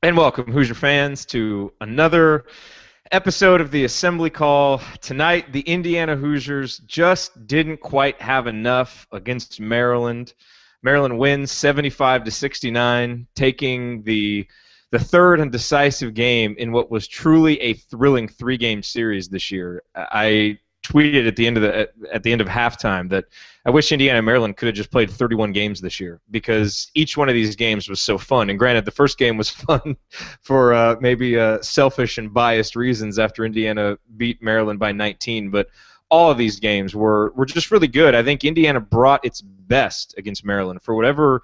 And welcome, Hoosier fans, to another episode of the Assembly Call. Tonight, the Indiana Hoosiers just didn't quite have enough against Maryland. Maryland wins 75 to 69, taking the third and decisive game in what was truly a thrilling three-game series this year. I tweeted at the end of halftime that I wish Indiana and Maryland could have just played 31 games this year because each one of these games was so fun. And granted, the first game was fun for maybe selfish and biased reasons after Indiana beat Maryland by 19, but all of these games were just really good. I think Indiana brought its best against Maryland. For whatever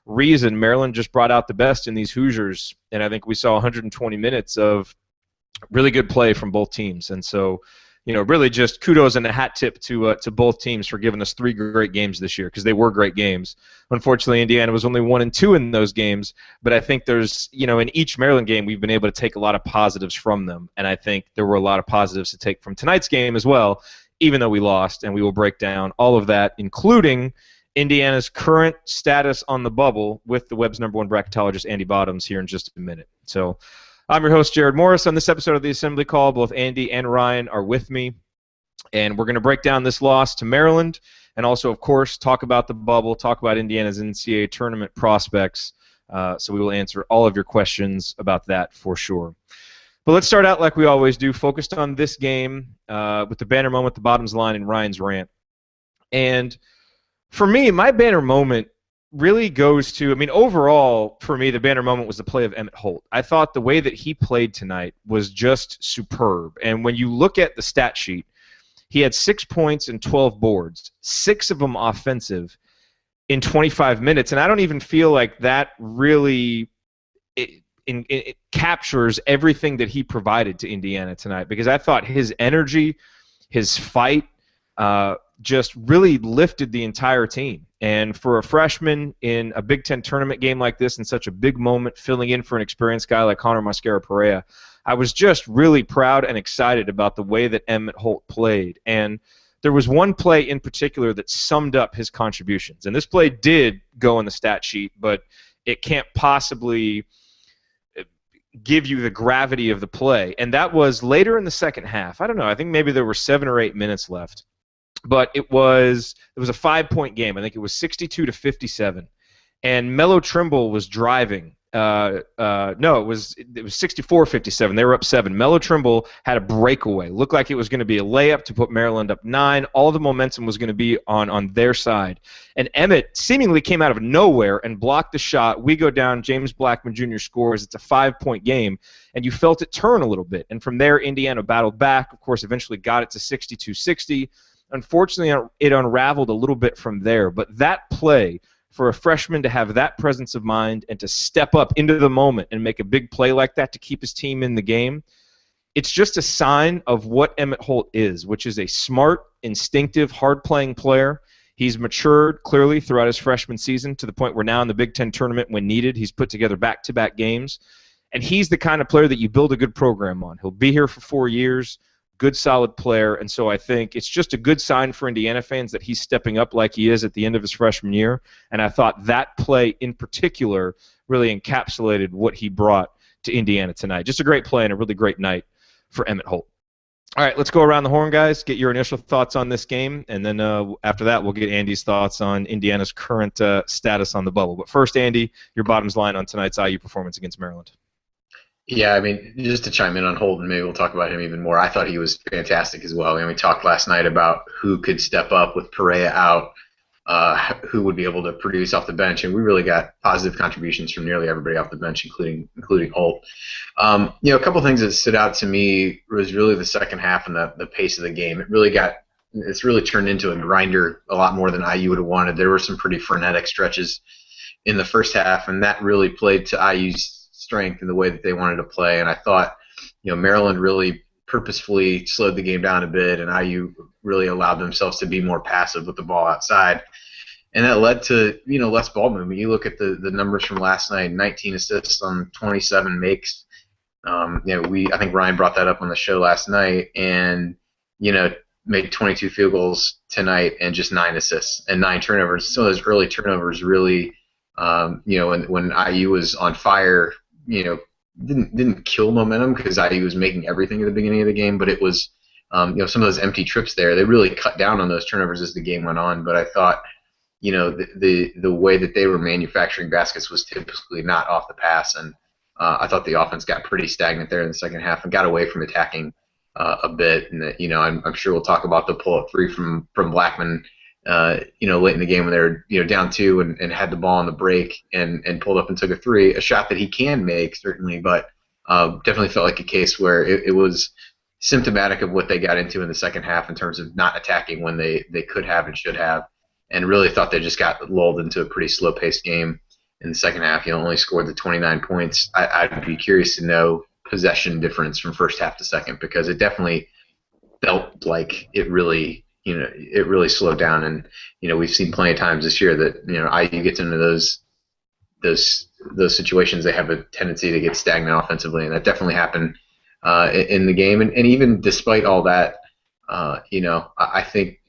reason, Maryland just brought out the best in these Hoosiers, and I think we saw 120 minutes of really good play from both teams. And so, really just kudos and a hat tip to both teams for giving us three great games this year because they were great games. Unfortunately, Indiana was only 1-2 in those games, but I think there's, in each Maryland game we've been able to take a lot of positives from them, and I think there were a lot of positives to take from tonight's game as well, even though we lost, and we will break down all of that, including Indiana's current status on the bubble with the Webb's #1 bracketologist Andy Bottoms here in just a minute. So I'm your host, Jerod Morris. On this episode of the Assembly Call, both Andy and Ryan are with me, and we're going to break down this loss to Maryland and also, of course, talk about the bubble, talk about Indiana's NCAA tournament prospects. So we will answer all of your questions about that for sure. But let's start out like we always do, focused on this game with the banner moment, the Bottoms line, and Ryan's rant. And for me, my banner moment really goes to, overall, for me, the banner moment was the play of Emmett Holt. I thought the way that he played tonight was just superb. And when you look at the stat sheet, he had 6 points and 12 boards, 6 of them offensive in 25 minutes. And I don't even feel like that really it captures everything that he provided to Indiana tonight, because I thought his energy, his fight, just really lifted the entire team. And for a freshman in a Big Ten tournament game like this, in such a big moment, filling in for an experienced guy like Connor Mascara-Perea, I was just really proud and excited about the way that Emmett Holt played. And there was one play in particular that summed up his contributions. And this play did go in the stat sheet, but it can't possibly give you the gravity of the play. And that was later in the second half. I don't know. I think maybe there were 7 or 8 minutes left. But it was a 5-point game. I think it was 62 to 57, and Melo Trimble was driving. No, it was 64-57. They were up 7. Melo Trimble had a breakaway. Looked like it was going to be a layup to put Maryland up 9. All the momentum was going to be on their side, and Emmett seemingly came out of nowhere and blocked the shot. We go down. James Blackman Jr. scores. It's a 5-point game, and you felt it turn a little bit. And from there, Indiana battled back. Of course, eventually got it to 62-60. Unfortunately, it unraveled a little bit from there, but that play, for a freshman to have that presence of mind and to step up into the moment and make a big play like that to keep his team in the game, it's just a sign of what Emmett Holt is, which is a smart, instinctive, hard-playing player. He's matured clearly throughout his freshman season to the point where now in the Big Ten tournament, when needed, he's put together back-to-back games. And he's the kind of player that you build a good program on. He'll be here for 4 years. Good, solid player, and so I think it's just a good sign for Indiana fans that he's stepping up like he is at the end of his freshman year, and I thought that play in particular really encapsulated what he brought to Indiana tonight. Just a great play and a really great night for Emmett Holt. All right, let's go around the horn, guys, get your initial thoughts on this game, and then after that we'll get Andy's thoughts on Indiana's current status on the bubble. But first, Andy, your bottoms line on tonight's IU performance against Maryland. Yeah, just to chime in on Holden, maybe we'll talk about him even more. I thought he was fantastic as well. We talked last night about who could step up with Perea out, who would be able to produce off the bench, and we really got positive contributions from nearly everybody off the bench, including Holt. A couple of things that stood out to me was really the second half and the pace of the game. It's really turned into a grinder a lot more than IU would have wanted. There were some pretty frenetic stretches in the first half, and that really played to IU's strength in the way that they wanted to play. And I thought, Maryland really purposefully slowed the game down a bit, and IU really allowed themselves to be more passive with the ball outside. And that led to, less ball movement. You look at the numbers from last night, 19 assists on 27 makes. I think Ryan brought that up on the show last night, and, made 22 field goals tonight and just 9 assists and 9 turnovers. Some of those early turnovers really, when IU was on fire, didn't kill momentum because IU was making everything at the beginning of the game, but it was some of those empty trips there. They really cut down on those turnovers as the game went on. But I thought the way that they were manufacturing baskets was typically not off the pass, and I thought the offense got pretty stagnant there in the second half and got away from attacking a bit. And I'm sure we'll talk about the pull-up three from Blackman, late in the game when they were down two and had the ball on the break and pulled up and took a three, a shot that he can make certainly, but definitely felt like a case where it was symptomatic of what they got into in the second half in terms of not attacking when they could have and should have, and really thought they just got lulled into a pretty slow-paced game in the second half. Only scored the 29 points. I'd be curious to know possession difference from first half to second, because it definitely felt like it really slowed down. And we've seen plenty of times this year that IU gets into those situations. They have a tendency to get stagnant offensively, and that definitely happened in the game. And even despite all that, I think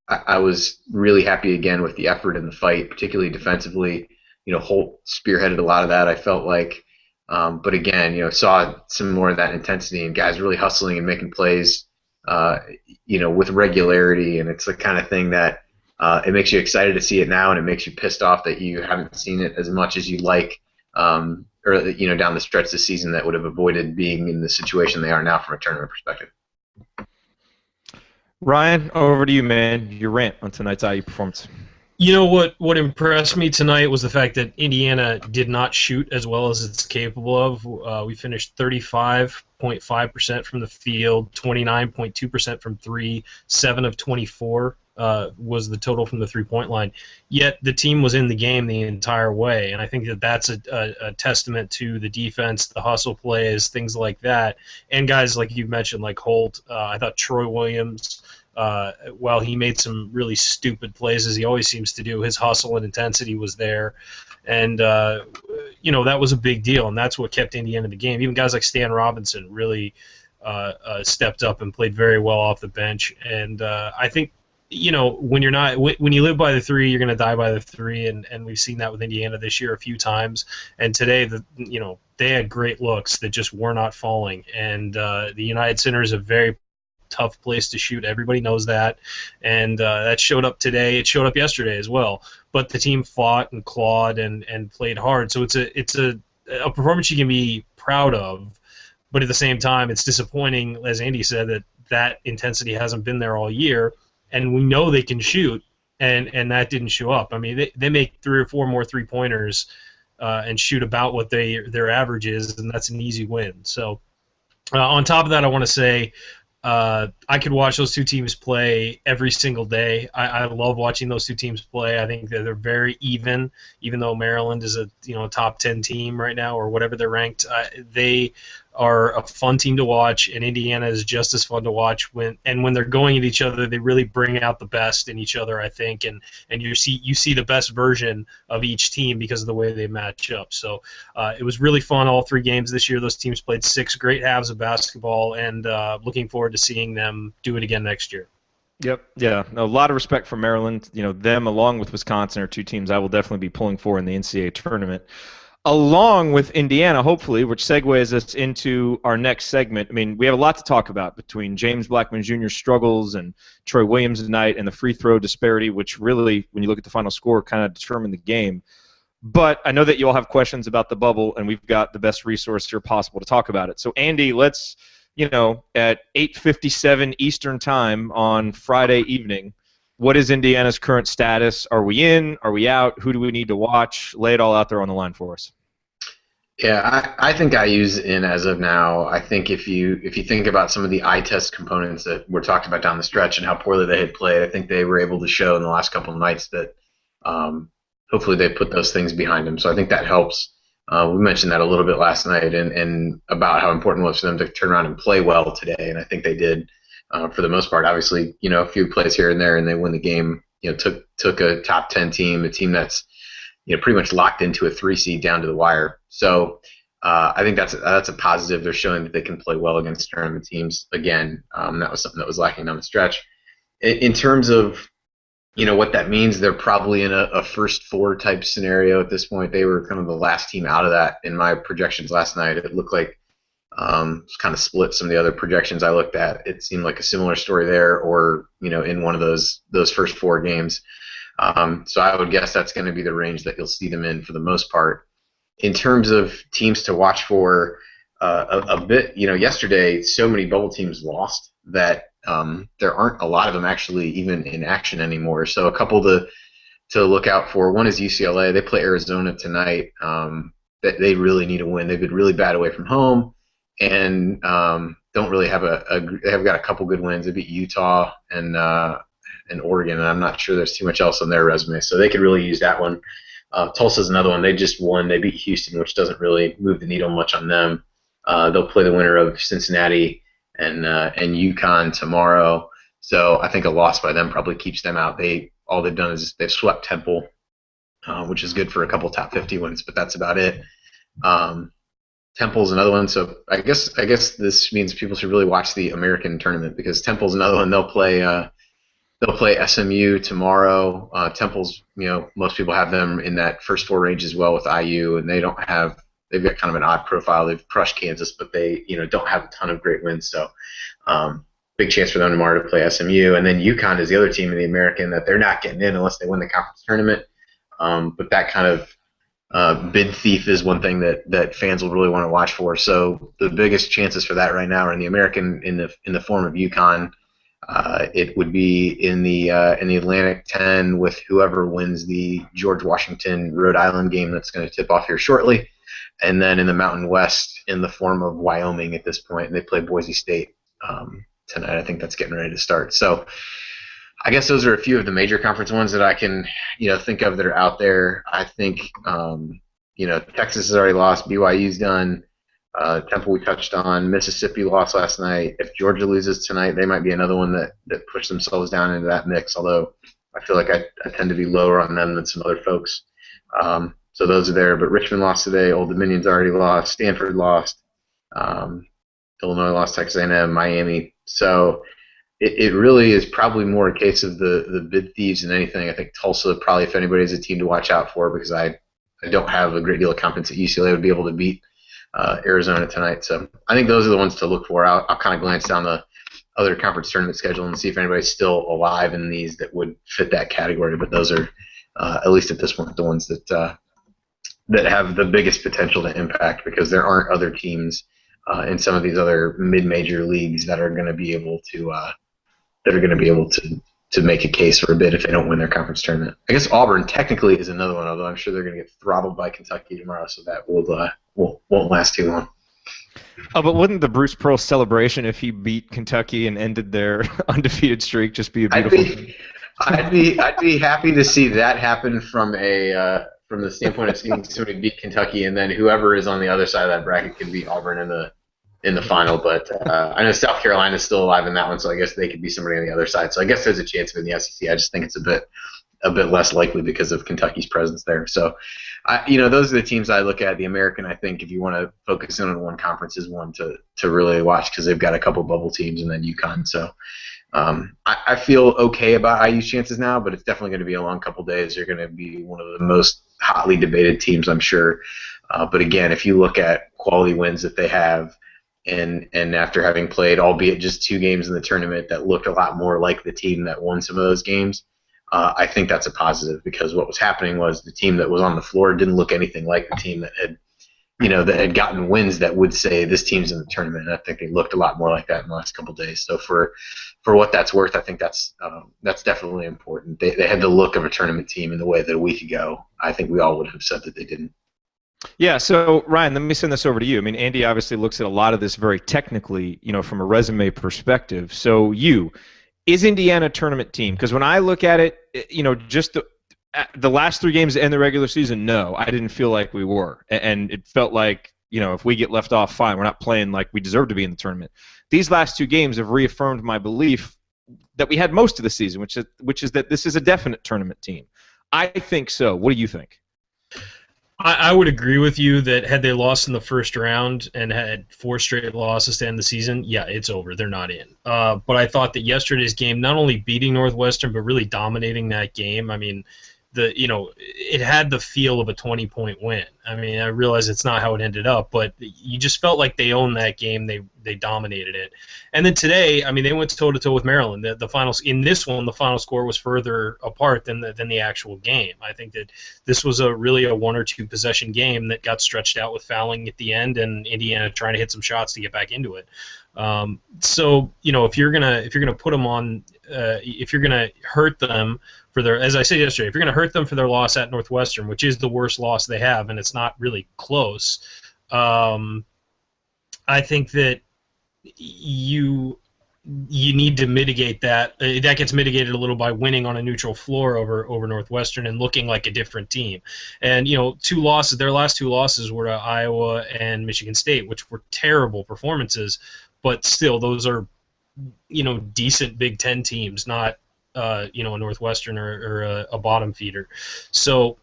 I was really happy again with the effort in the fight, particularly defensively. Holt spearheaded a lot of that, I felt like. But again, saw some more of that intensity and guys really hustling and making plays, with regularity. And it's the kind of thing that it makes you excited to see it now, and it makes you pissed off that you haven't seen it as much as you like, or down the stretch this season, that would have avoided being in the situation they are now from a tournament perspective. Ryan, over to you, man. Your rant on tonight's IU performance. What impressed me tonight was the fact that Indiana did not shoot as well as it's capable of. We finished 35.5% from the field, 29.2% from three, 7 of 24 was the total from the three-point line. Yet the team was in the game the entire way, and I think that that's a testament to the defense, the hustle plays, things like that, and guys like you mentioned, like Holt. I thought Troy Williams, while he made some really stupid plays, as he always seems to do, his hustle and intensity was there. And, that was a big deal, and that's what kept Indiana in the game. Even guys like Stan Robinson really stepped up and played very well off the bench. And I think, when you live by the three, you're going to die by the three, and we've seen that with Indiana this year a few times. And today, they had great looks that just were not falling. And the United Center is a very tough place to shoot. Everybody knows that, and that showed up today. It showed up yesterday as well. But the team fought and clawed and played hard. So it's a performance you can be proud of. But at the same time, it's disappointing, as Andy said, that intensity hasn't been there all year. And we know they can shoot, and that didn't show up. I mean, they make 3 or 4 more three-pointers and shoot about what their average is, and that's an easy win. So on top of that, I want to say, I could watch those two teams play every single day. I love watching those two teams play. I think that they're very even though Maryland is a top 10 team right now or whatever they're ranked. They are a fun team to watch, and Indiana is just as fun to watch when they're going at each other. They really bring out the best in each other, I think, and you see the best version of each team because of the way they match up. So it was really fun all 3 games this year. Those teams played 6 great halves of basketball, and looking forward to seeing them do it again next year. Yep. Yeah. A lot of respect for Maryland. Them along with Wisconsin are 2 teams I will definitely be pulling for in the NCAA tournament, along with Indiana, hopefully, which segues us into our next segment. I mean, we have a lot to talk about between James Blackman Jr.'s struggles and Troy Williams tonight and the free throw disparity, which really, when you look at the final score, kind of determined the game. But I know that you all have questions about the bubble, and we've got the best resource here possible to talk about it. So, Andy, let's, at 8:57 Eastern Time on Friday evening, what is Indiana's current status? Are we in? Are we out? Who do we need to watch? Lay it all out there on the line for us. Yeah, I think IU's in as of now. I think if you think about some of the eye test components that were talked about down the stretch and how poorly they had played, I think they were able to show in the last couple of nights that hopefully they put those things behind them. So I think that helps. We mentioned that a little bit last night and about how important it was for them to turn around and play well today, and I think they did. For the most part, obviously, a few plays here and there, and they win the game. Took a top 10 team, a team that's, pretty much locked into a 3 seed down to the wire. So I think that's a positive. They're showing that they can play well against tournament teams again. That was something that was lacking down the stretch. In terms of What that means, they're probably in a first four type scenario at this point. They were kind of the last team out of that in my projections last night. It looked like it's kind of split some of the other projections I looked at. It seemed like a similar story there, or in one of those first four games. So I would guess that's going to be the range that you'll see them in for the most part. In terms of teams to watch for, a bit, yesterday so many bubble teams lost that there aren't a lot of them actually even in action anymore. So a couple to look out for. One is UCLA. They play Arizona tonight. They really need a win. They've been really bad away from home, and don't really have they have got a couple good wins. They beat Utah and Oregon, and I'm not sure there's too much else on their resume, so they could really use that one. Tulsa's another one. They just won. They beat Houston, which doesn't really move the needle much on them. They'll play the winner of Cincinnati and UConn tomorrow. So I think a loss by them probably keeps them out. All they've done is they've swept Temple, which is good for a couple top 50 wins, but that's about it. Temple's another one. So I guess this means people should really watch the American tournament, because Temple's another one. They'll play SMU tomorrow. Temple's, most people have them in that first four range as well with IU, and they've got kind of an odd profile. They've crushed Kansas, but they, don't have a ton of great wins. So, big chance for them tomorrow to play SMU. And then UConn is the other team in the American that they're not getting in unless they win the conference tournament. But that kind of bid thief is one thing that fans will really want to watch for. So the biggest chances for that right now are in the American in the form of UConn. It would be in the Atlantic 10 with whoever wins the George Washington Rhode Island game that's going to tip off here shortly, and then in the Mountain West in the form of Wyoming at this point, and they play Boise State tonight. I think that's getting ready to start. So I guess those are a few of the major conference ones that I can think of that are out there. I think Texas has already lost. BYU's done. Temple we touched on. Mississippi lost last night. If Georgia loses tonight, they might be another one that push themselves down into that mix, although I feel like I tend to be lower on them than some other folks. So those are there. But Richmond lost today. Old Dominion's already lost. Stanford lost. Illinois lost. Texas A&M. Miami. So it really is probably more a case of the bid thieves than anything. I think Tulsa probably, if anybody, is a team to watch out for, because I don't have a great deal of confidence that UCLA would be able to beat Arizona tonight. So I think those are the ones to look for. I'll kind of glance down the other conference tournament schedule and see if anybody's still alive in these that would fit that category. But those are, at least at this point, the ones that have the biggest potential to impact, because there aren't other teams in some of these other mid-major leagues that are going to be able to make a case for a bid if they don't win their conference tournament. I guess Auburn technically is another one, although I'm sure they're going to get throttled by Kentucky tomorrow, so that won't last too long. Oh, but wouldn't the Bruce Pearl celebration, if he beat Kentucky and ended their undefeated streak, just be a beautiful thing? I'd be happy to see that happen from the standpoint of seeing somebody beat Kentucky, and then whoever is on the other side of that bracket can beat Auburn in the final. But I know South Carolina is still alive in that one, so I guess they could be somebody on the other side. So I guess there's a chance of it in the SEC. I just think it's a bit less likely because of Kentucky's presence there. So, those are the teams I look at. The American, I think, if you want to focus in on one conference, is one to really watch, because they've got a couple bubble teams and then UConn. So I feel okay about IU's chances now, but it's definitely going to be a long couple days. They're going to be one of the most hotly debated teams, I'm sure. But again, if you look at quality wins that they have, and after having played, albeit just 2 games in the tournament that looked a lot more like the team that won some of those games, I think that's a positive, because what was happening was the team that was on the floor didn't look anything like the team that had gotten wins that would say this team's in the tournament. And I think they looked a lot more like that in the last couple of days. So for what that's worth, I think that's definitely important. They had the look of a tournament team in the way that a week ago I think we all would have said that they didn't. Yeah, so Ryan, let me send this over to you. I mean, Andy obviously looks at a lot of this very technically, from a resume perspective. So is Indiana a tournament team? Because when I look at it, just the last 3 games to end the regular season, no, I didn't feel like we were. And it felt like, if we get left off, fine, we're not playing like we deserve to be in the tournament. These last 2 games have reaffirmed my belief that we had most of the season, which is that this is a definite tournament team. I think so. What do you think? I would agree with you that had they lost in the first round and had 4 straight losses to end the season, yeah, it's over. They're not in. But I thought that yesterday's game, not only beating Northwestern, but really dominating that game. I mean, it had the feel of a 20-point win. I mean, I realize it's not how it ended up, but you just felt like they owned that game. They dominated it. And then today, I mean, they went toe to toe with Maryland. The finals in this one, the final score was further apart than the actual game. I think that this was really a 1 or 2 possession game that got stretched out with fouling at the end, and Indiana trying to hit some shots to get back into it. So if you're gonna put them on, if you're gonna hurt them for their, as I said yesterday, if you're gonna hurt them for their loss at Northwestern, which is the worst loss they have, and it's not really close, I think that you need to mitigate that. That gets mitigated a little by winning on a neutral floor over Northwestern and looking like a different team. And 2 losses, their last 2 losses were to Iowa and Michigan State, which were terrible performances. But still, those are decent Big Ten teams, not a Northwestern or a bottom feeder. So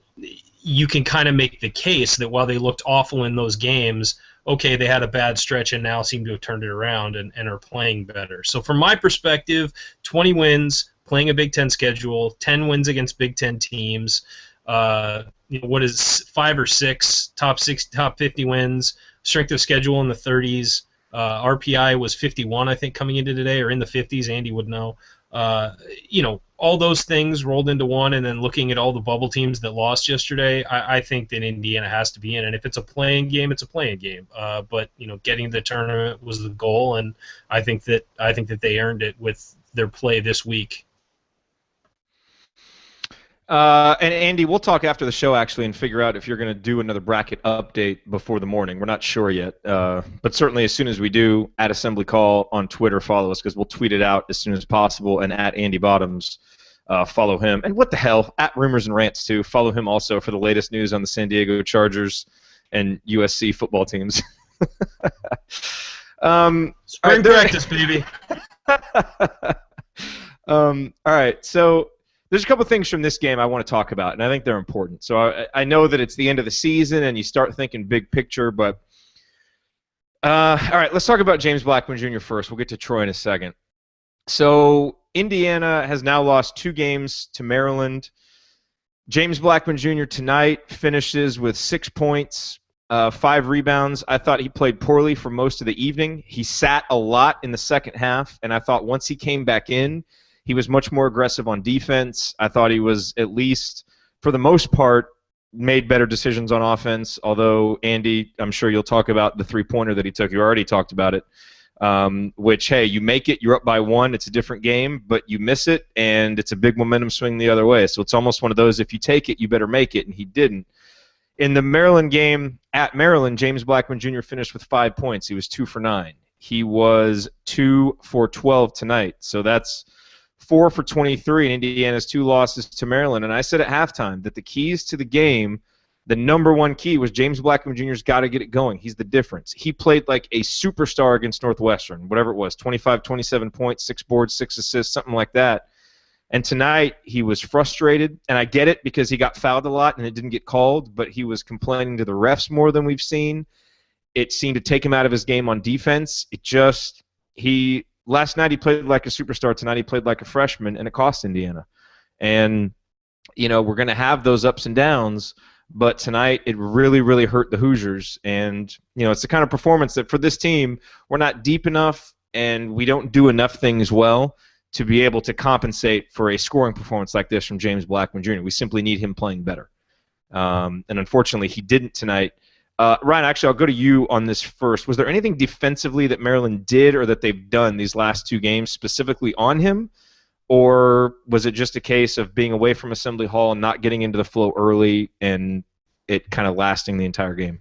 you can kind of make the case that while they looked awful in those games, okay, they had a bad stretch and now seem to have turned it around and are playing better. So from my perspective, 20 wins, playing a Big Ten schedule, 10 wins against Big Ten teams, what is 5 or 6 top 50 wins, strength of schedule in the 30s. RPI was 51, I think, coming into today, or in the 50s. Andy would know. All those things rolled into one, and then looking at all the bubble teams that lost yesterday, I think that Indiana has to be in. And if it's a playing game, it's a playing game. But getting to the tournament was the goal, and I think that they earned it with their play this week. And Andy, we'll talk after the show actually and figure out if you're going to do another bracket update before the morning. We're not sure yet, but certainly as soon as we do, at Assembly Call on Twitter, follow us because we'll tweet it out as soon as possible. And at Andy Bottoms, follow him. And what the hell, at Rumors and Rants too. Follow him also for the latest news on the San Diego Chargers and USC football teams. Spring practice, baby. All right, so. There's a couple things from this game I want to talk about, and I think they're important. So I know that it's the end of the season, and you start thinking big picture, but all right, let's talk about James Blackman Jr. first. We'll get to Troy in a second. So Indiana has now lost 2 games to Maryland. James Blackman Jr. tonight finishes with 6 points, 5 rebounds. I thought he played poorly for most of the evening. He sat a lot in the second half, and I thought once he came back in, he was much more aggressive on defense. I thought he was, at least for the most part, made better decisions on offense, although, Andy, I'm sure you'll talk about the three-pointer that he took. You already talked about it, which, hey, you make it, you're up by 1, it's a different game, but you miss it, and it's a big momentum swing the other way. So it's almost one of those, if you take it, you better make it, and he didn't. In the Maryland game at Maryland, James Blackman Jr. finished with 5 points. He was 2 for 9. He was 2 for 12 tonight, so that's 4 for 23 in Indiana's 2 losses to Maryland. And I said at halftime that the keys to the game, the number 1 key was James Blackman Jr.'s got to get it going. He's the difference. He played like a superstar against Northwestern, whatever it was, 25, 27 points, 6 boards, 6 assists, something like that. And tonight he was frustrated, and I get it because he got fouled a lot and it didn't get called, but he was complaining to the refs more than we've seen. It seemed to take him out of his game on defense. Last night he played like a superstar. Tonight he played like a freshman, and it cost Indiana. And, we're going to have those ups and downs, but tonight it really, really hurt the Hoosiers. And, it's the kind of performance that for this team, we're not deep enough and we don't do enough things well to be able to compensate for a scoring performance like this from James Blackman Jr. We simply need him playing better. And unfortunately, he didn't tonight. Ryan, actually, I'll go to you on this first. Was there anything defensively that Maryland did or that they've done these last 2 games specifically on him? Or was it just a case of being away from Assembly Hall and not getting into the flow early and it kind of lasting the entire game?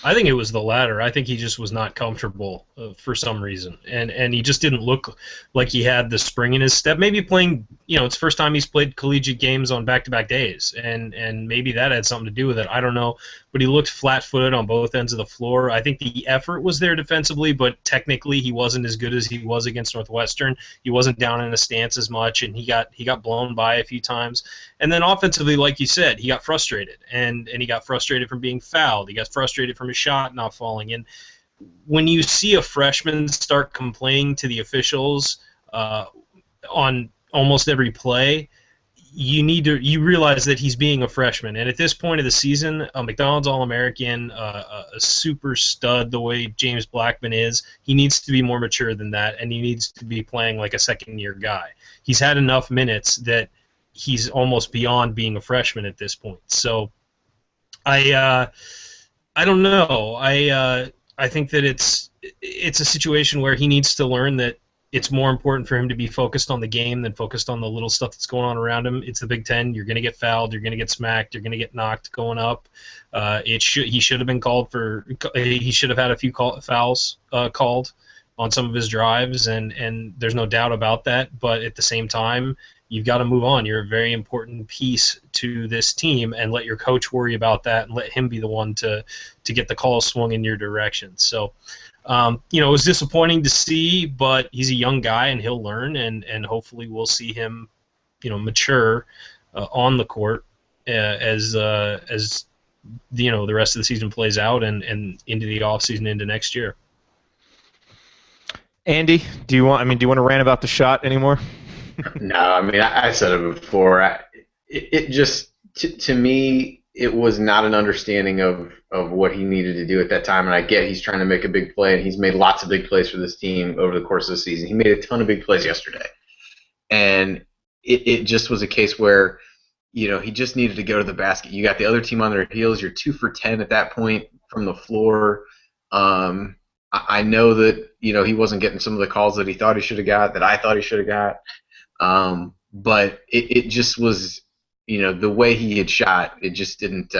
I think it was the latter. I think he just was not comfortable for some reason, and he just didn't look like he had the spring in his step. Maybe playing, it's the first time he's played collegiate games on back-to-back days, and maybe that had something to do with it. I don't know, but he looked flat-footed on both ends of the floor. I think the effort was there defensively, but technically he wasn't as good as he was against Northwestern. He wasn't down in the stance as much, and he got blown by a few times. And then offensively, like you said, he got frustrated, and he got frustrated from being fouled. He got frustrated from his shot not falling in. When you see a freshman start complaining to the officials on almost every play, you realize that he's being a freshman. And at this point of the season, a McDonald's All-American, a super stud the way James Blackman is, he needs to be more mature than that, and he needs to be playing like a second-year guy. He's had enough minutes that he's almost beyond being a freshman at this point. So I don't know. I think that it's a situation where he needs to learn that it's more important for him to be focused on the game than focused on the little stuff that's going on around him. It's the Big Ten. You're going to get fouled. You're going to get smacked. You're going to get knocked going up. He should have been called for. He should have had a few fouls called on some of his drives, and there's no doubt about that. But at the same time, you've got to move on. You're a very important piece to this team, and let your coach worry about that, and let him be the one to get the call swung in your direction. So, it was disappointing to see, but he's a young guy, and he'll learn, and hopefully we'll see him, mature on the court as the rest of the season plays out and into the offseason into next year. Andy, do you want to rant about the shot anymore? No, I said it before. It just, to me, it was not an understanding of what he needed to do at that time. And I get he's trying to make a big play, and he's made lots of big plays for this team over the course of the season. He made a ton of big plays yesterday. And it just was a case where, he just needed to go to the basket. You got the other team on their heels. You're 2 for 10 at that point from the floor. I know that, he wasn't getting some of the calls that he thought he should have got, that I thought he should have got. But it just was, the way he had shot, it just didn't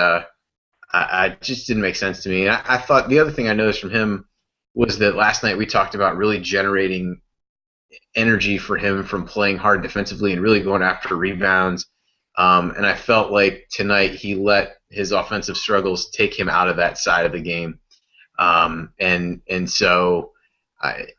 just didn't make sense to me. And I thought the other thing I noticed from him was that last night we talked about really generating energy for him from playing hard defensively and really going after rebounds. And I felt like tonight he let his offensive struggles take him out of that side of the game. And so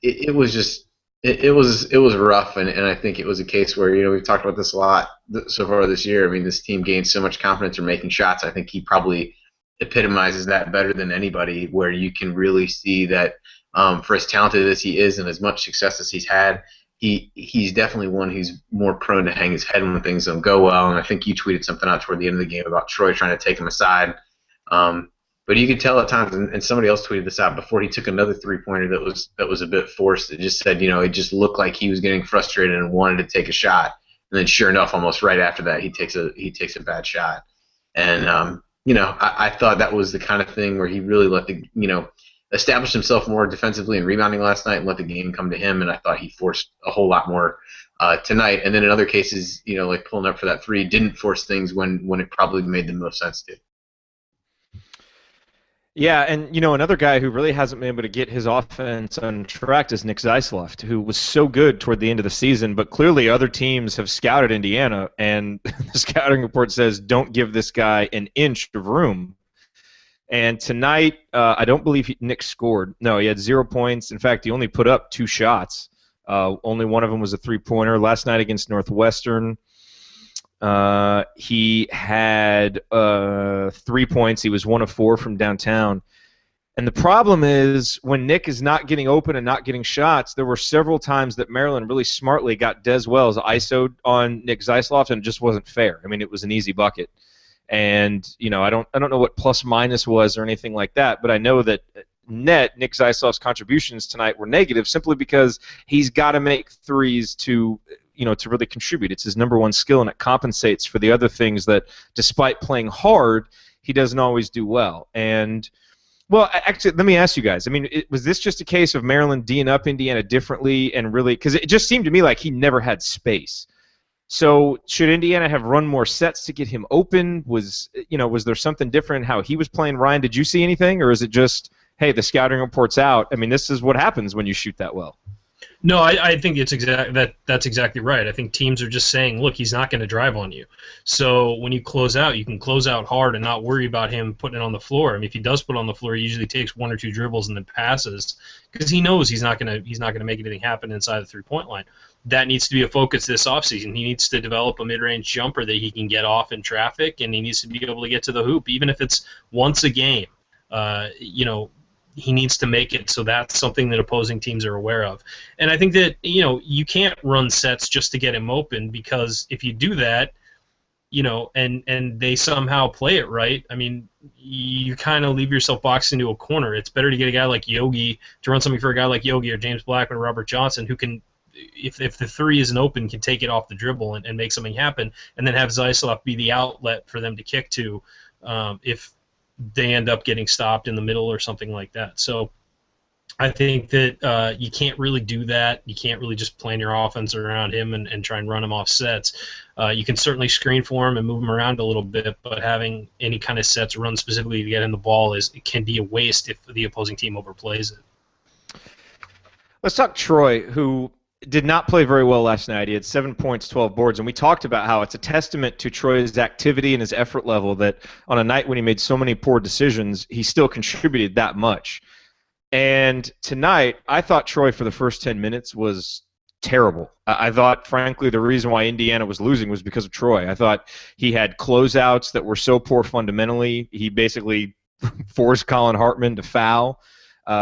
it was just it was rough, and I think it was a case where we've talked about this a lot so far this year. This team gained so much confidence in making shots. I think he probably epitomizes that better than anybody, where you can really see that for as talented as he is and as much success as he's had, he's definitely one who's more prone to hang his head when things don't go well. And I think you tweeted something out toward the end of the game about Troy trying to take him aside. But you could tell at times, and somebody else tweeted this out before, he took another three-pointer that was a bit forced. It just said, it just looked like he was getting frustrated and wanted to take a shot. And then sure enough, almost right after that, he takes a bad shot. And I thought that was the kind of thing where he really let established himself more defensively and rebounding last night and let the game come to him. And I thought he forced a whole lot more tonight. And then in other cases, like pulling up for that three, didn't force things when it probably made the most sense to. Yeah, and another guy who really hasn't been able to get his offense on track is Nick Zeisloft, who was so good toward the end of the season, but clearly other teams have scouted Indiana, and the scouting report says don't give this guy an inch of room. And tonight, I don't believe Nick scored. No, he had 0 points. In fact, he only put up 2 shots. Only one of them was a three-pointer. Last night against Northwestern, he had 3 points. He was 1 of 4 from downtown. And the problem is when Nick is not getting open and not getting shots, there were several times that Maryland really smartly got Des Wells ISO'd on Nick Zeisloft, and it just wasn't fair. It was an easy bucket. And, I don't know what plus minus was or anything like that, but I know that net Nick Zeisloft's contributions tonight were negative simply because he's got to make threes to really contribute. It's his number one skill, and it compensates for the other things that, despite playing hard, he doesn't always do well. And, well, actually, let me ask you guys. Was this just a case of Maryland D'ing up Indiana differently and really – because it just seemed to me like he never had space. So should Indiana have run more sets to get him open? Was there something different how he was playing? Ryan, did you see anything, or is it just hey, the scouting report's out. I mean, this is what happens when you shoot that well. No, I think that's exactly right. I think teams are just saying, look, he's not going to drive on you. So when you close out, you can close out hard and not worry about him putting it on the floor. I mean, if he does put it on the floor, he usually takes 1 or 2 dribbles and then passes because he knows he's not going to make anything happen inside the 3-point line. That needs to be a focus this offseason. He needs to develop a mid-range jumper that he can get off in traffic, and he needs to be able to get to the hoop, even if it's once a game. He needs to make it, so that's something that opposing teams are aware of. And I think that, you can't run sets just to get him open, because if you do that, and they somehow play it right, I mean, you kind of leave yourself boxed into a corner. It's better to get a guy like Yogi, to run something for a guy like Yogi or James Blackman or Robert Johnson, who can, if the three isn't open, can take it off the dribble and make something happen, and then have Zaislav be the outlet for them to kick to if they end up getting stopped in the middle or something like that. So I think that you can't really do that. You can't really just plan your offense around him and try and run him off sets. You can certainly screen for him and move him around a little bit, but having any kind of sets run specifically to get him the ball can be a waste if the opposing team overplays it. Let's talk Troy, who did not play very well last night. He had 7 points, 12 boards, and we talked about how it's a testament to Troy's activity and his effort level that on a night when he made so many poor decisions, he still contributed that much. And tonight, I thought Troy for the first 10 minutes was terrible. I thought, frankly, the reason why Indiana was losing was because of Troy. I thought he had closeouts that were so poor fundamentally. He basically forced Colin Hartman to foul.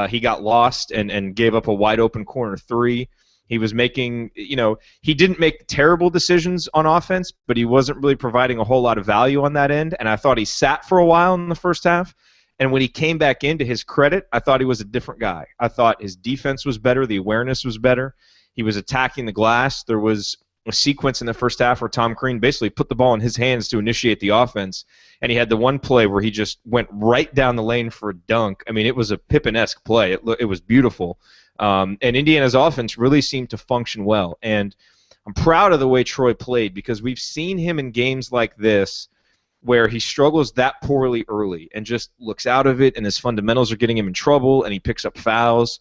He got lost and gave up a wide-open corner three. He was making, he didn't make terrible decisions on offense, but he wasn't really providing a whole lot of value on that end. And I thought he sat for a while in the first half. And when he came back in, to his credit, I thought he was a different guy. I thought his defense was better. The awareness was better. He was attacking the glass. There was a sequence in the first half where Tom Crean basically put the ball in his hands to initiate the offense. And he had the one play where he just went right down the lane for a dunk. I mean, it was a Pippen-esque play. It was beautiful. And Indiana's offense really seemed to function well. And I'm proud of the way Troy played, because we've seen him in games like this where he struggles that poorly early and just looks out of it, and his fundamentals are getting him in trouble, and he picks up fouls,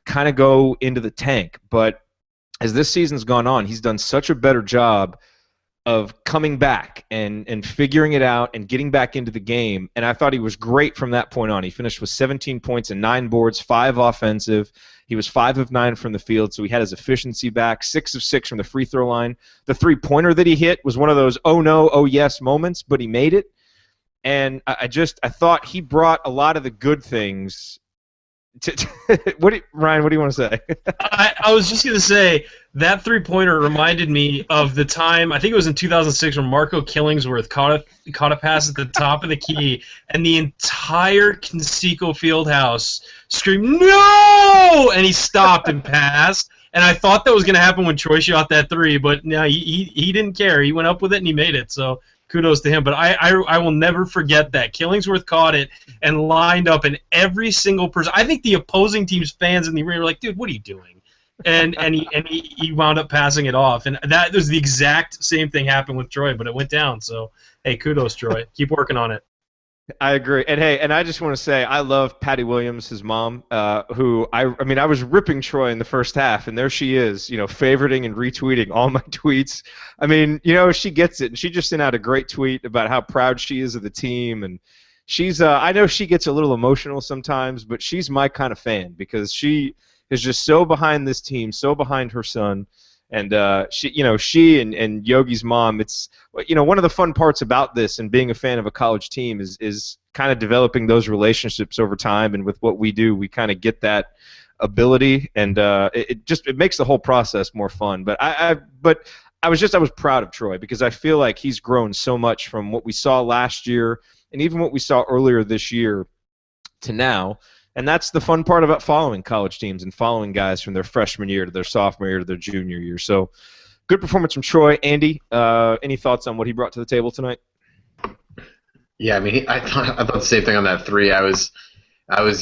kind of go into the tank. But as this season's gone on, he's done such a better job of coming back and figuring it out and getting back into the game. And I thought he was great from that point on. He finished with 17 points and 9 boards, 5 offensive. He was 5 of 9 from the field, so he had his efficiency back, 6 of 6 from the free throw line. The three-pointer that he hit was one of those oh no, oh yes moments, but he made it. And I thought he brought a lot of the good things. Ryan, what do you want to say? I was just going to say, that three-pointer reminded me of the time, I think it was in 2006, when Marco Killingsworth caught a pass at the top of the key, and the entire Conseco Fieldhouse screamed, "No!" And he stopped and passed. And I thought that was going to happen when Troy shot that three, but no, he didn't care. He went up with it and he made it. So kudos to him. But I will never forget that. Killingsworth caught it and lined up, and every single person, I think the opposing team's fans in the arena were like, "Dude, what are you doing?" And he wound up passing it off. And that was the exact same thing happened with Troy, but it went down. So, hey, kudos, Troy. Keep working on it. I agree. And hey, I just want to say I love Patty Williams, his mom, who I was ripping Troy in the first half, and there she is, favoriting and retweeting all my tweets. I mean, she gets it, and she just sent out a great tweet about how proud she is of the team, and she's I know she gets a little emotional sometimes, but she's my kind of fan, because she is just so behind this team, so behind her son. And she and Yogi's mom, it's one of the fun parts about this and being a fan of a college team is kind of developing those relationships over time. And with what we do, we kind of get that ability, and it makes the whole process more fun. But I was proud of Troy, because I feel like he's grown so much from what we saw last year and even what we saw earlier this year to now. And that's the fun part about following college teams and following guys from their freshman year to their sophomore year to their junior year. So, good performance from Troy. Andy, any thoughts on what he brought to the table tonight? Yeah, I mean, I thought the same thing on that three. I was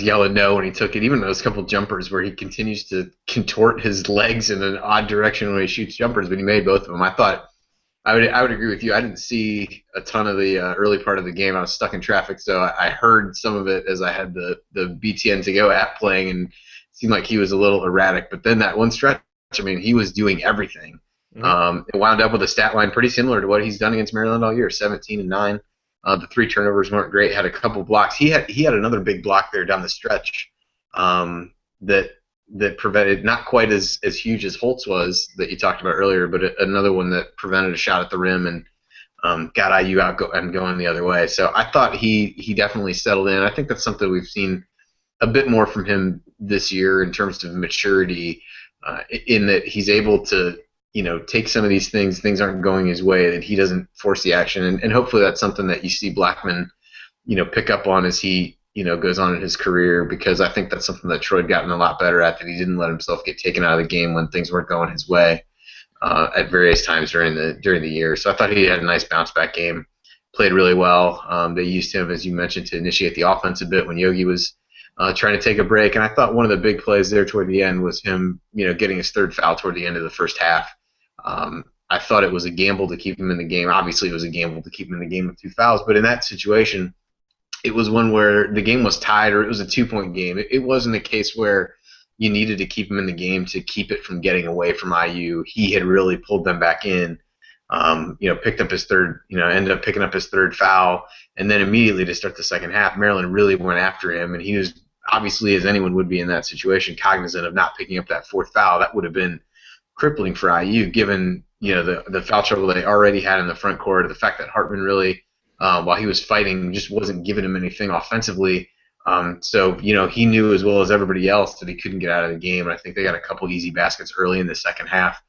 yelling no when he took it. Even those couple jumpers where he continues to contort his legs in an odd direction when he shoots jumpers, but he made both of them. I thought I would agree with you. I didn't see a ton of the early part of the game. I was stuck in traffic, so I heard some of it as I had the BTN to go app playing, and it seemed like he was a little erratic. But then that one stretch, I mean, he was doing everything. It wound up with a stat line pretty similar to what he's done against Maryland all year, 17 and 9. The 3 turnovers weren't great. Had a couple blocks. He had another big block there down the stretch that prevented, not quite as huge as Holtz was that you talked about earlier, but another one that prevented a shot at the rim and got IU out and going the other way. So I thought he definitely settled in. I think that's something we've seen a bit more from him this year in terms of maturity, in that he's able to take some of these things aren't going his way, that he doesn't force the action, and hopefully that's something that you see Blackman pick up on as he goes on in his career, because I think that's something that Troy had gotten a lot better at, that he didn't let himself get taken out of the game when things weren't going his way at various times during the year. So I thought he had a nice bounce back game, played really well. They used him, as you mentioned, to initiate the offense a bit when Yogi was trying to take a break, and I thought one of the big plays there toward the end was him getting his 3rd foul toward the end of the first half. I thought it was a gamble to keep him in the game. Obviously, it was a gamble to keep him in the game with 2 fouls, but in that situation, it was one where the game was tied, or it was a 2-point game. It wasn't a case where you needed to keep him in the game to keep it from getting away from IU. He had really pulled them back in. Picked up his ended up picking up his 3rd foul, and then immediately to start the second half, Maryland really went after him, and he was, obviously, as anyone would be in that situation, cognizant of not picking up that 4th foul. That would have been crippling for IU, given the foul trouble they already had in the front court, the fact that Hartman really, while he was fighting, just wasn't giving him anything offensively. So he knew as well as everybody else that he couldn't get out of the game, and I think they got a couple easy baskets early in the second half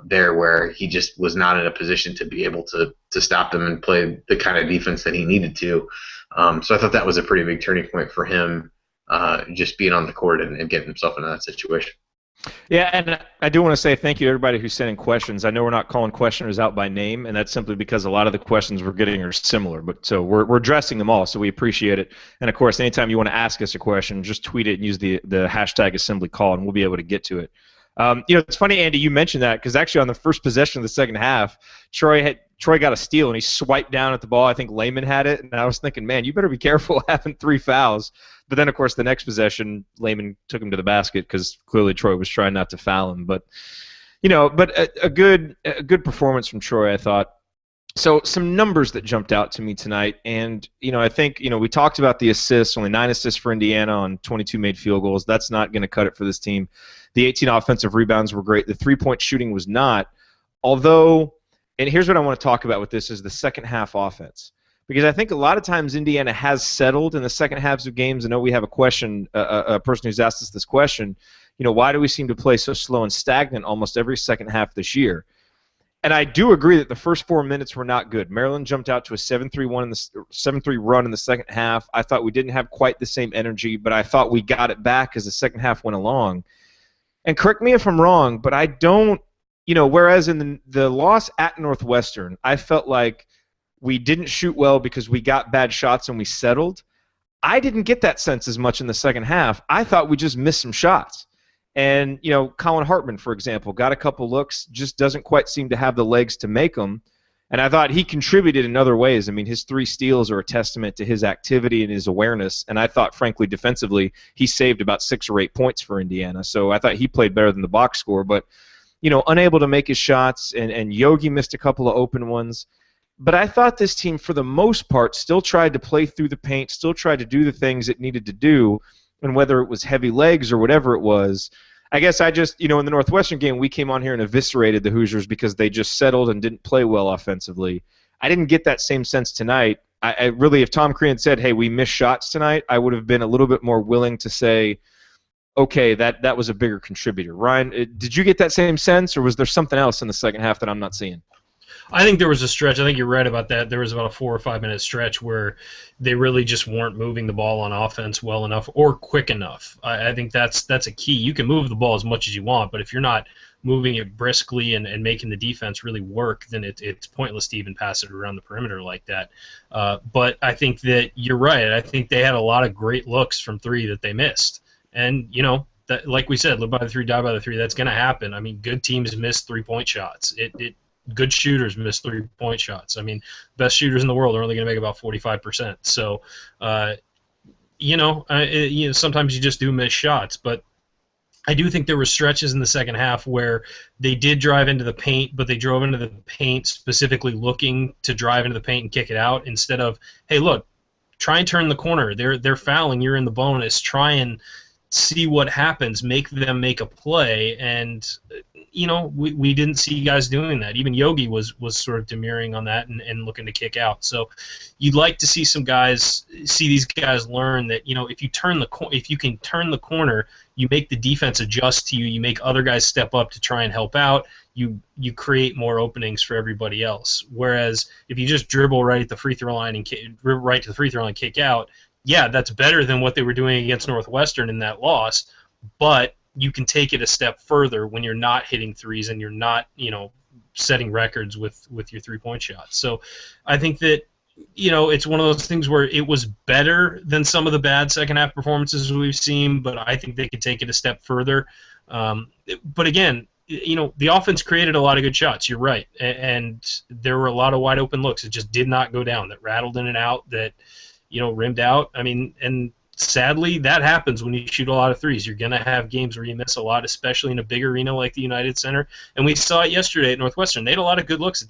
there where he just was not in a position to be able to stop them and play the kind of defense that he needed to. So I thought that was a pretty big turning point for him, just being on the court and getting himself into that situation. Yeah, and I do want to say thank you to everybody who's sending questions. I know we're not calling questioners out by name, and that's simply because a lot of the questions we're getting are similar. But so we're addressing them all, so we appreciate it. And of course, anytime you want to ask us a question, just tweet it and use the hashtag assembly call, and we'll be able to get to it. It's funny, Andy, you mentioned that, because actually on the first possession of the second half, Troy got a steal and he swiped down at the ball. I think Lehman had it, and I was thinking, man, you better be careful having 3 fouls. But then, of course, the next possession, Lehman took him to the basket because clearly Troy was trying not to foul him. But a good performance from Troy, I thought. So some numbers that jumped out to me tonight, and I think we talked about the assists, only 9 assists for Indiana on 22 made field goals. That's not going to cut it for this team. The 18 offensive rebounds were great. The 3-point shooting was not. Although, and here's what I want to talk about with this, is the second half offense. Because I think a lot of times Indiana has settled in the second halves of games. I know we have a question, a person who's asked us this question, why do we seem to play so slow and stagnant almost every second half this year? And I do agree that the first 4 minutes were not good. Maryland jumped out to a 7-3 run in the second half. I thought we didn't have quite the same energy, but I thought we got it back as the second half went along. And correct me if I'm wrong, but I don't, whereas in the loss at Northwestern, I felt like we didn't shoot well because we got bad shots and we settled. I didn't get that sense as much in the second half. I thought we just missed some shots. And, Colin Hartman, for example, got a couple looks, just doesn't quite seem to have the legs to make them. And I thought he contributed in other ways. I mean, his 3 steals are a testament to his activity and his awareness. And I thought, frankly, defensively, he saved about 6 or 8 points for Indiana. So I thought he played better than the box score. But, unable to make his shots, and Yogi missed a couple of open ones. But I thought this team, for the most part, still tried to play through the paint, still tried to do the things it needed to do, and whether it was heavy legs or whatever it was, I guess I just, in the Northwestern game, we came on here and eviscerated the Hoosiers because they just settled and didn't play well offensively. I didn't get that same sense tonight. I really, if Tom Crean said, hey, we missed shots tonight, I would have been a little bit more willing to say, okay, that was a bigger contributor. Ryan, did you get that same sense, or was there something else in the second half that I'm not seeing? I think there was a stretch. I think you're right about that. There was about a 4 or 5 minute stretch where they really just weren't moving the ball on offense well enough or quick enough. I think that's a key. You can move the ball as much as you want, but if you're not moving it briskly and making the defense really work, then it's pointless to even pass it around the perimeter like that. But I think that you're right. I think they had a lot of great looks from 3 that they missed. And, that, like we said, live by the 3, die by the 3. That's going to happen. I mean, good teams miss 3-point shots. good shooters miss 3-point shots. I mean, best shooters in the world are only going to make about 45%. So, sometimes you just do miss shots, but I do think there were stretches in the second half where they did drive into the paint, but they drove into the paint specifically looking to drive into the paint and kick it out instead of, hey, look, try and turn the corner. They're fouling. You're in the bonus. Try and see what happens. Make them make a play. And, we didn't see guys doing that. Even Yogi was sort of demurring on that and looking to kick out. So you'd like to see these guys learn that, if you can turn the corner, you make the defense adjust to you. You make other guys step up to try and help out. You create more openings for everybody else. Whereas if you just dribble right at the free throw line and kick out, yeah, that's better than what they were doing against Northwestern in that loss. But you can take it a step further when you're not hitting threes and you're not, setting records with your 3-point shots. So I think that, it's one of those things where it was better than some of the bad second half performances we've seen, but I think they could take it a step further. But again, the offense created a lot of good shots. You're right, and there were a lot of wide open looks. It just did not go down. That rattled in and out. That rimmed out. I mean, and sadly, that happens when you shoot a lot of threes. You're going to have games where you miss a lot, especially in a big arena like the United Center. And we saw it yesterday at Northwestern. They had a lot of good looks that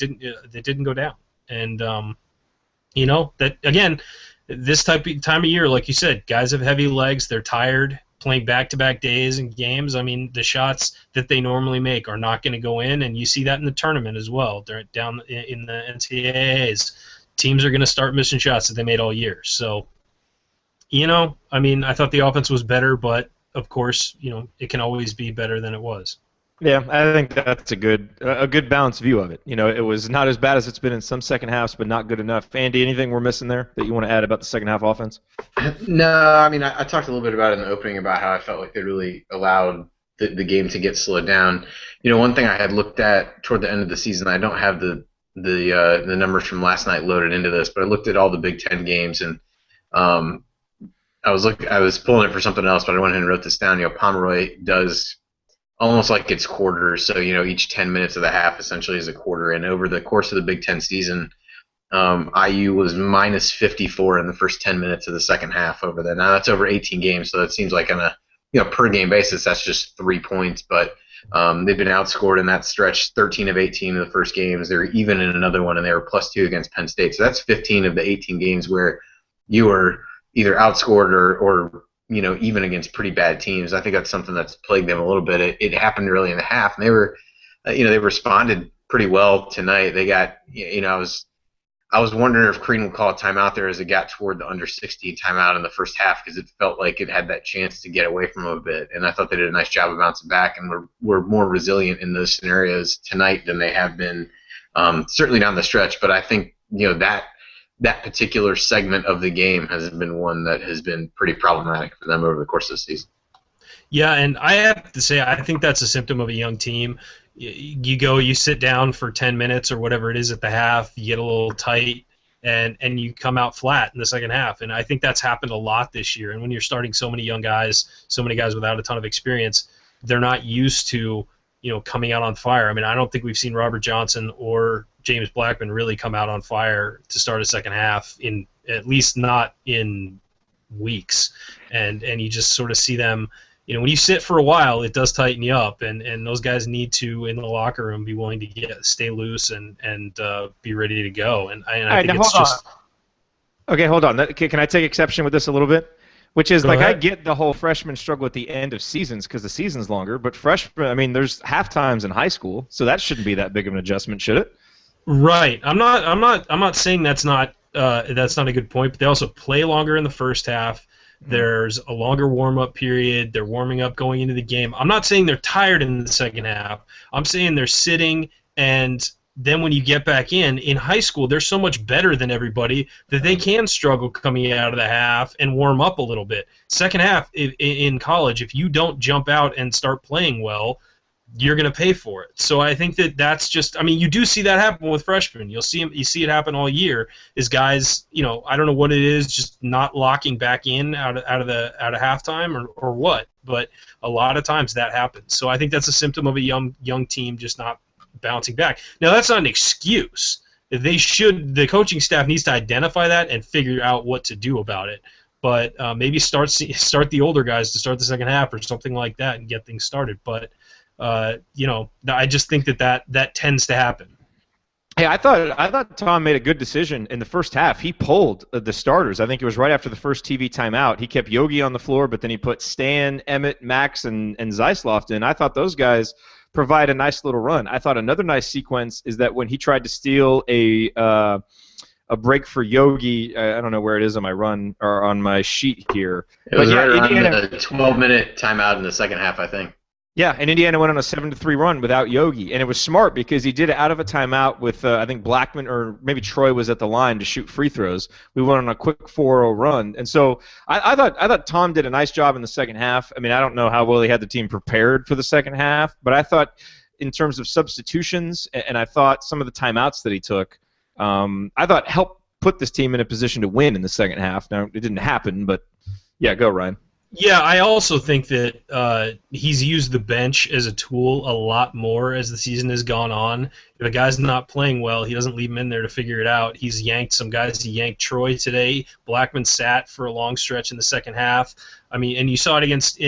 didn't go down. And that again, this time of year, like you said, guys have heavy legs. They're tired, playing back-to-back days and games. I mean, the shots that they normally make are not going to go in, and you see that in the tournament as well. They're down in the NCAAs. Teams are going to start missing shots that they made all year. So, I thought the offense was better, but of course, it can always be better than it was. Yeah, I think that's a good balanced view of it. It was not as bad as it's been in some second halves, but not good enough. Andy, anything we're missing there that you want to add about the second half offense? No, I talked a little bit about it in the opening about how I felt like they really allowed the game to get slowed down. One thing I had looked at toward the end of the season, I don't have the numbers from last night loaded into this, but I looked at all the Big Ten games and I was pulling it for something else, but I went ahead and wrote this down. Pomeroy does almost like it's quarters, so each 10 minutes of the half essentially is a quarter. And over the course of the Big Ten season, IU was minus 54 in the first 10 minutes of the second half over there. Now that's over 18 games, so that seems like on a per game basis that's just 3 points, but they've been outscored in that stretch 13 of 18 in the first games. They were even in another one, and they were +2 against Penn State. So that's 15 of the 18 games where you were either outscored or even against pretty bad teams. I think that's something that's plagued them a little bit. It happened early in the half, and they were, they responded pretty well tonight. They got, I was wondering if Crean would call a timeout there as it got toward the under 16 timeout in the first half because it felt like it had that chance to get away from them a bit. And I thought they did a nice job of bouncing back and were more resilient in those scenarios tonight than they have been, certainly down the stretch. But I think that particular segment of the game has been one that has been pretty problematic for them over the course of the season. Yeah, and I have to say I think that's a symptom of a young team. You sit down for 10 minutes or whatever it is at the half, you get a little tight, and you come out flat in the second half. And I think that's happened a lot this year. And when you're starting so many young guys, so many guys without a ton of experience, they're not used to coming out on fire. I mean, I don't think we've seen Robert Johnson or James Blackman really come out on fire to start a second half, in at least not in weeks. And you just sort of see them, when you sit for a while, it does tighten you up, and those guys need to, in the locker room, be willing to stay loose and be ready to go. And I think it's just... Okay, hold on. Can I take exception with this a little bit? Which is, I get the whole freshman struggle at the end of seasons because the season's longer, but freshmen, there's half times in high school, so that shouldn't be that big of an adjustment, should it? Right. I'm not saying that's not a good point, but they also play longer in the first half. There's a longer warm-up period. They're warming up going into the game. I'm not saying they're tired in the second half. I'm saying they're sitting, and then when you get back in high school, they're so much better than everybody that they can struggle coming out of the half and warm up a little bit. Second half in college, if you don't jump out and start playing well, you're going to pay for it. So I think that's just, you do see that happen with freshmen. You see it happen all year. Is guys, I don't know what it is, just not locking back in out of halftime or what, but a lot of times that happens. So I think that's a symptom of a young team just not bouncing back. Now, that's not an excuse. The coaching staff needs to identify that and figure out what to do about it. But maybe start the older guys to start the second half or something like that and get things started. But I just think that tends to happen. Hey, I thought Tom made a good decision in the first half. He pulled the starters. I think it was right after the first TV timeout. He kept Yogi on the floor, but then he put Stan, Emmett, Max, and Zeisloft in. I thought those guys provide a nice little run. I thought another nice sequence is that when he tried to steal a break for Yogi, I don't know where it is on my run or on my sheet here. It was right around the 12-minute timeout in the second half, I think. Yeah, and Indiana went on a 7-3 run without Yogi, and it was smart because he did it out of a timeout with I think Blackman or maybe Troy was at the line to shoot free throws. We went on a quick 4-0 run, and so I thought Tom did a nice job in the second half. I mean, I don't know how well he had the team prepared for the second half, but I thought in terms of substitutions, and I thought some of the timeouts that he took, I thought helped put this team in a position to win in the second half. Now, it didn't happen, but yeah, go, Ryan. Yeah, I also think that he's used the bench as a tool a lot more as the season has gone on. If a guy's not playing well, he doesn't leave him in there to figure it out. He's yanked some guys. He yanked Troy today. Blackman sat for a long stretch in the second half. I mean, and you saw it against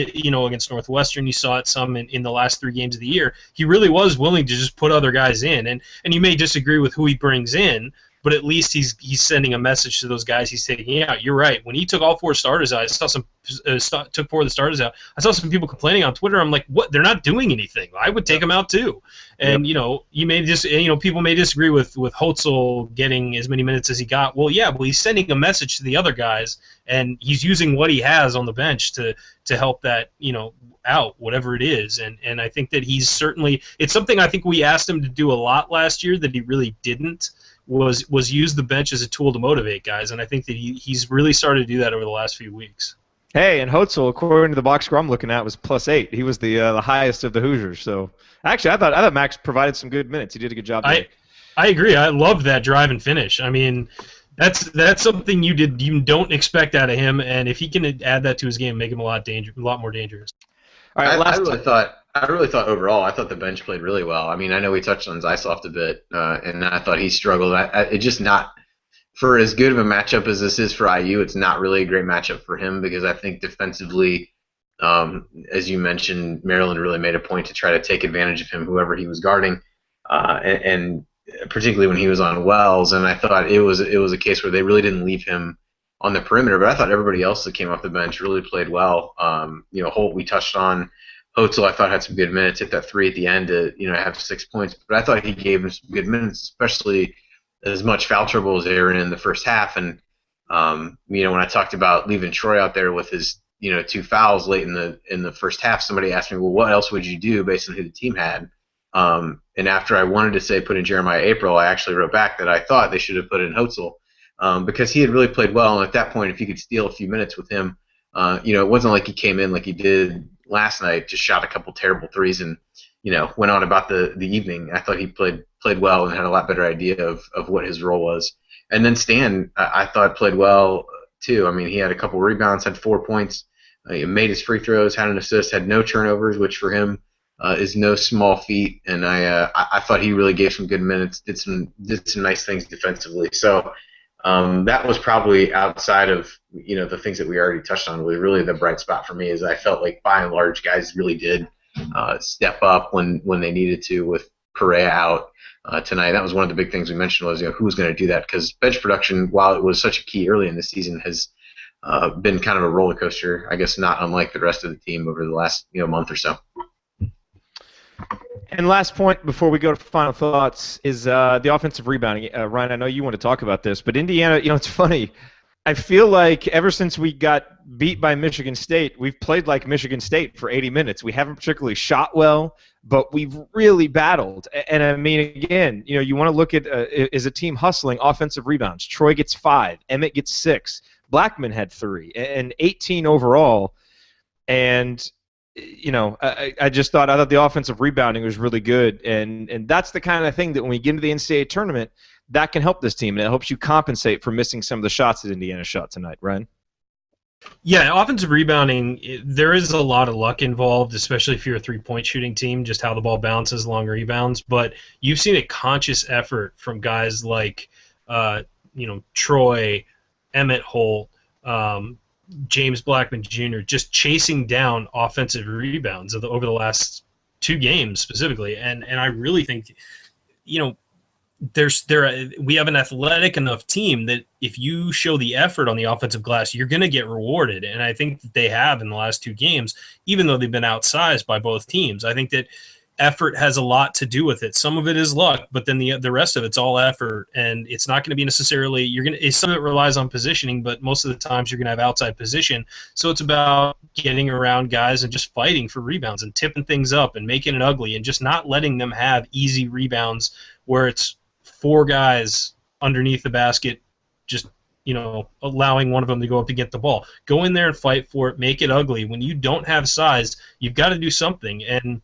Northwestern. You saw it some in the last 3 games of the year. He really was willing to just put other guys in. And you may disagree with who he brings in, but at least he's sending a message to those guys he's taking out. You're right. When he took all 4 starters out, took 4 of the starters out. I saw some people complaining on Twitter. I'm like, what? They're not doing anything. I would take them out too. And you may people may disagree with Hotzel getting as many minutes as he got. Well, yeah, but he's sending a message to the other guys, and he's using what he has on the bench to help that out, whatever it is. And I think that he's certainly, it's something I think we asked him to do a lot last year that he really didn't. Was use the bench as a tool to motivate guys, and I think that he's really started to do that over the last few weeks. Hey, and Hotzel, according to the box score I'm looking at, was +8. He was the highest of the Hoosiers. So actually, I thought Max provided some good minutes. He did a good job there. I agree. I loved that drive and finish. I mean, that's something you don't expect out of him, and if he can add that to his game, make him a lot more dangerous. All right, I really thought overall, I thought the bench played really well. I mean, I know we touched on Zeisloft a bit, and I thought he struggled. It just not, for as good of a matchup as this is for IU, it's not really a great matchup for him because I think defensively, as you mentioned, Maryland really made a point to try to take advantage of him, whoever he was guarding, and particularly when he was on Wells. And I thought it was a case where they really didn't leave him on the perimeter, but I thought everybody else that came off the bench really played well. Holt, we touched on. Hotzel, I thought, had some good minutes, hit that 3 at the end to have 6 points. But I thought he gave him some good minutes, especially as much foul trouble as they were in the first half. And when I talked about leaving Troy out there with his 2 fouls late in the first half, somebody asked me, well, what else would you do based on who the team had? And after I wanted to say put in Jeremiah April, I actually wrote back that I thought they should have put in Hotzel because he had really played well. And at that point, if you could steal a few minutes with him, it wasn't like he came in like he did last night, just shot a couple terrible threes and went on about the evening. I thought he played well and had a lot better idea of what his role was. And then Stan, I thought played well too. I mean, he had a couple rebounds, had 4 points, made his free throws, had an assist, had no turnovers, which for him is no small feat. And I thought he really gave some good minutes, did some nice things defensively. So that was probably outside of the things that we already touched on. Was really the bright spot for me. Is I felt like by and large guys really did step up when they needed to. With Perea out tonight, that was one of the big things we mentioned was who was going to do that, because bench production, while it was such a key early in the season, has been kind of a roller coaster. I guess not unlike the rest of the team over the last month or so. And last point before we go to final thoughts is the offensive rebounding. Ryan, I know you want to talk about this, but Indiana, it's funny. I feel like ever since we got beat by Michigan State, we've played like Michigan State for 80 minutes. We haven't particularly shot well, but we've really battled. And I mean, again, you want to look at is a team hustling offensive rebounds. Troy gets 5, Emmett gets 6, Blackman had 3, and 18 overall. And I thought the offensive rebounding was really good, and that's the kind of thing that when we get into the NCAA tournament, that can help this team, and it helps you compensate for missing some of the shots that Indiana shot tonight, Ryan. Yeah, offensive rebounding, there is a lot of luck involved, especially if you're a three-point shooting team, just how the ball bounces along rebounds. But you've seen a conscious effort from guys like, Troy, Emmett Holt, um, James Blackman Jr., just chasing down offensive rebounds over the last two games specifically. And I really think, you know, we have an athletic enough team that if you show the effort on the offensive glass, you're going to get rewarded. And I think that they have in the last two games, even though they've been outsized by both teams. I think that effort has a lot to do with it. Some of it is luck, but then the rest of it's all effort, and it's not going to be necessarily some of it relies on positioning, but most of the times you're going to have outside position. So it's about getting around guys and just fighting for rebounds and tipping things up and making it ugly and just not letting them have easy rebounds where it's four guys underneath the basket, just allowing one of them to go up to get the ball. Go in there and fight for it. Make it ugly. When you don't have size, you've got to do something. And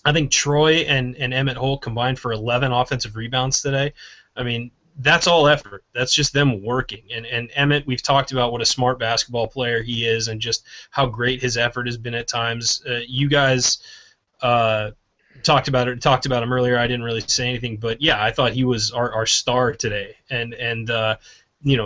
I think Troy and Emmett Holt combined for 11 offensive rebounds today. I mean, that's all effort. That's just them working. And Emmett, we've talked about what a smart basketball player he is and just how great his effort has been at times. You guys talked about him earlier. I didn't really say anything, but yeah, I thought he was our star today. And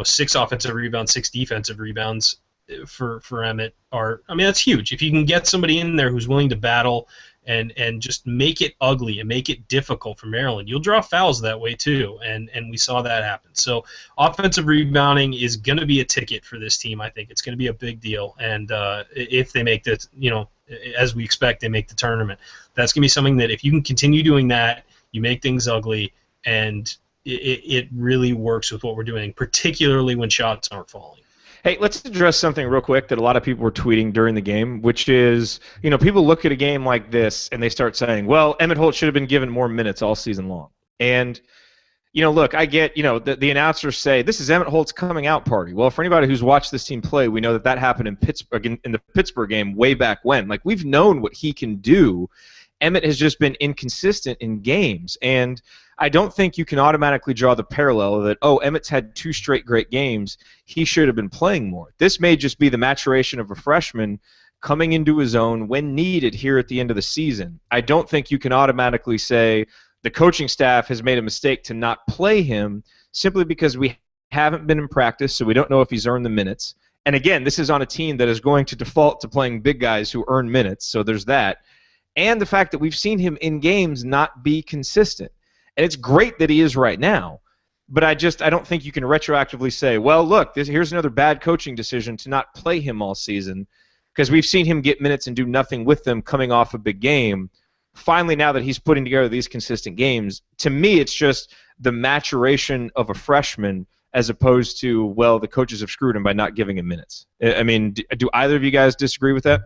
6 offensive rebounds, 6 defensive rebounds for Emmett that's huge. If you can get somebody in there who's willing to battle and just make it ugly and make it difficult for Maryland, you'll draw fouls that way too, and we saw that happen. So offensive rebounding is going to be a ticket for this team. I think it's going to be a big deal, and if they make this, as we expect, they make the tournament, that's going to be something that if you can continue doing that, you make things ugly, and it really works with what we're doing, particularly when shots aren't falling. Hey, let's address something real quick that a lot of people were tweeting during the game, which is, people look at a game like this and they start saying, well, Emmett Holt should have been given more minutes all season long. And, look, I get, the announcers say, this is Emmett Holt's coming out party. Well, for anybody who's watched this team play, we know that happened in Pittsburgh, in the Pittsburgh game way back when. Like, we've known what he can do. Emmett has just been inconsistent in games. And I don't think you can automatically draw the parallel that, Emmett's had 2 straight great games, he should have been playing more. This may just be the maturation of a freshman coming into his own when needed here at the end of the season. I don't think you can automatically say the coaching staff has made a mistake to not play him simply because we haven't been in practice, so we don't know if he's earned the minutes. And again, this is on a team that is going to default to playing big guys who earn minutes, so there's that. And the fact that we've seen him in games not be consistent. And it's great that he is right now, but I don't think you can retroactively say, well, look, here's another bad coaching decision to not play him all season, because we've seen him get minutes and do nothing with them coming off a big game. Finally, now that he's putting together these consistent games, to me it's just the maturation of a freshman as opposed to, well, the coaches have screwed him by not giving him minutes. I mean, do either of you guys disagree with that?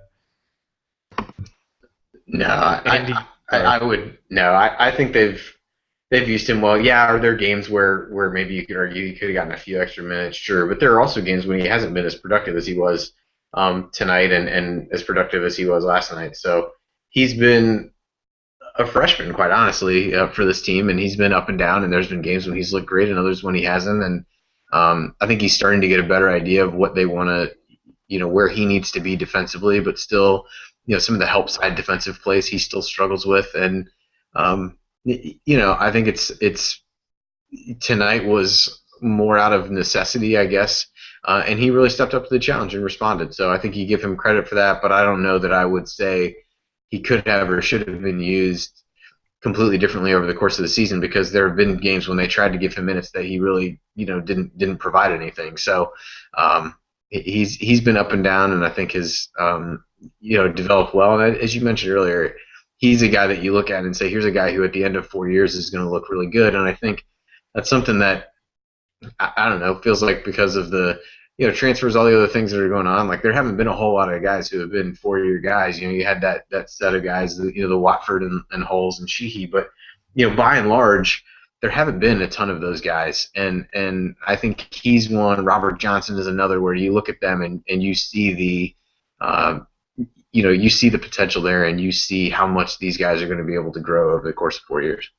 No, I would. No, I think they've used him well. Yeah, are there games where maybe you could argue he could have gotten a few extra minutes? Sure, but there are also games when he hasn't been as productive as he was tonight and as productive as he was last night. So he's been a freshman, quite honestly, for this team, and he's been up and down, and there's been games when he's looked great and others when he hasn't. And I think he's starting to get a better idea of what they want to, where he needs to be defensively, but still, some of the help side defensive plays he still struggles with. And I think it's tonight was more out of necessity, I guess, and he really stepped up to the challenge and responded. So I think you give him credit for that, but I don't know that I would say he could have or should have been used completely differently over the course of the season, because there have been games when they tried to give him minutes that he really, didn't provide anything. So he's been up and down, and I think has developed well. And as you mentioned earlier, he's a guy that you look at and say, here's a guy who at the end of 4 years is going to look really good. And I think that's something that, I don't know, feels like because of the transfers, all the other things that are going on, like there haven't been a whole lot of guys who have been 4-year guys. You had that set of guys, the Watford and Holes and Sheehy, but by and large, there haven't been a ton of those guys. And I think he's one. Robert Johnson is another, where you look at them and you see the you see the potential there, and you see how much these guys are going to be able to grow over the course of 4 years.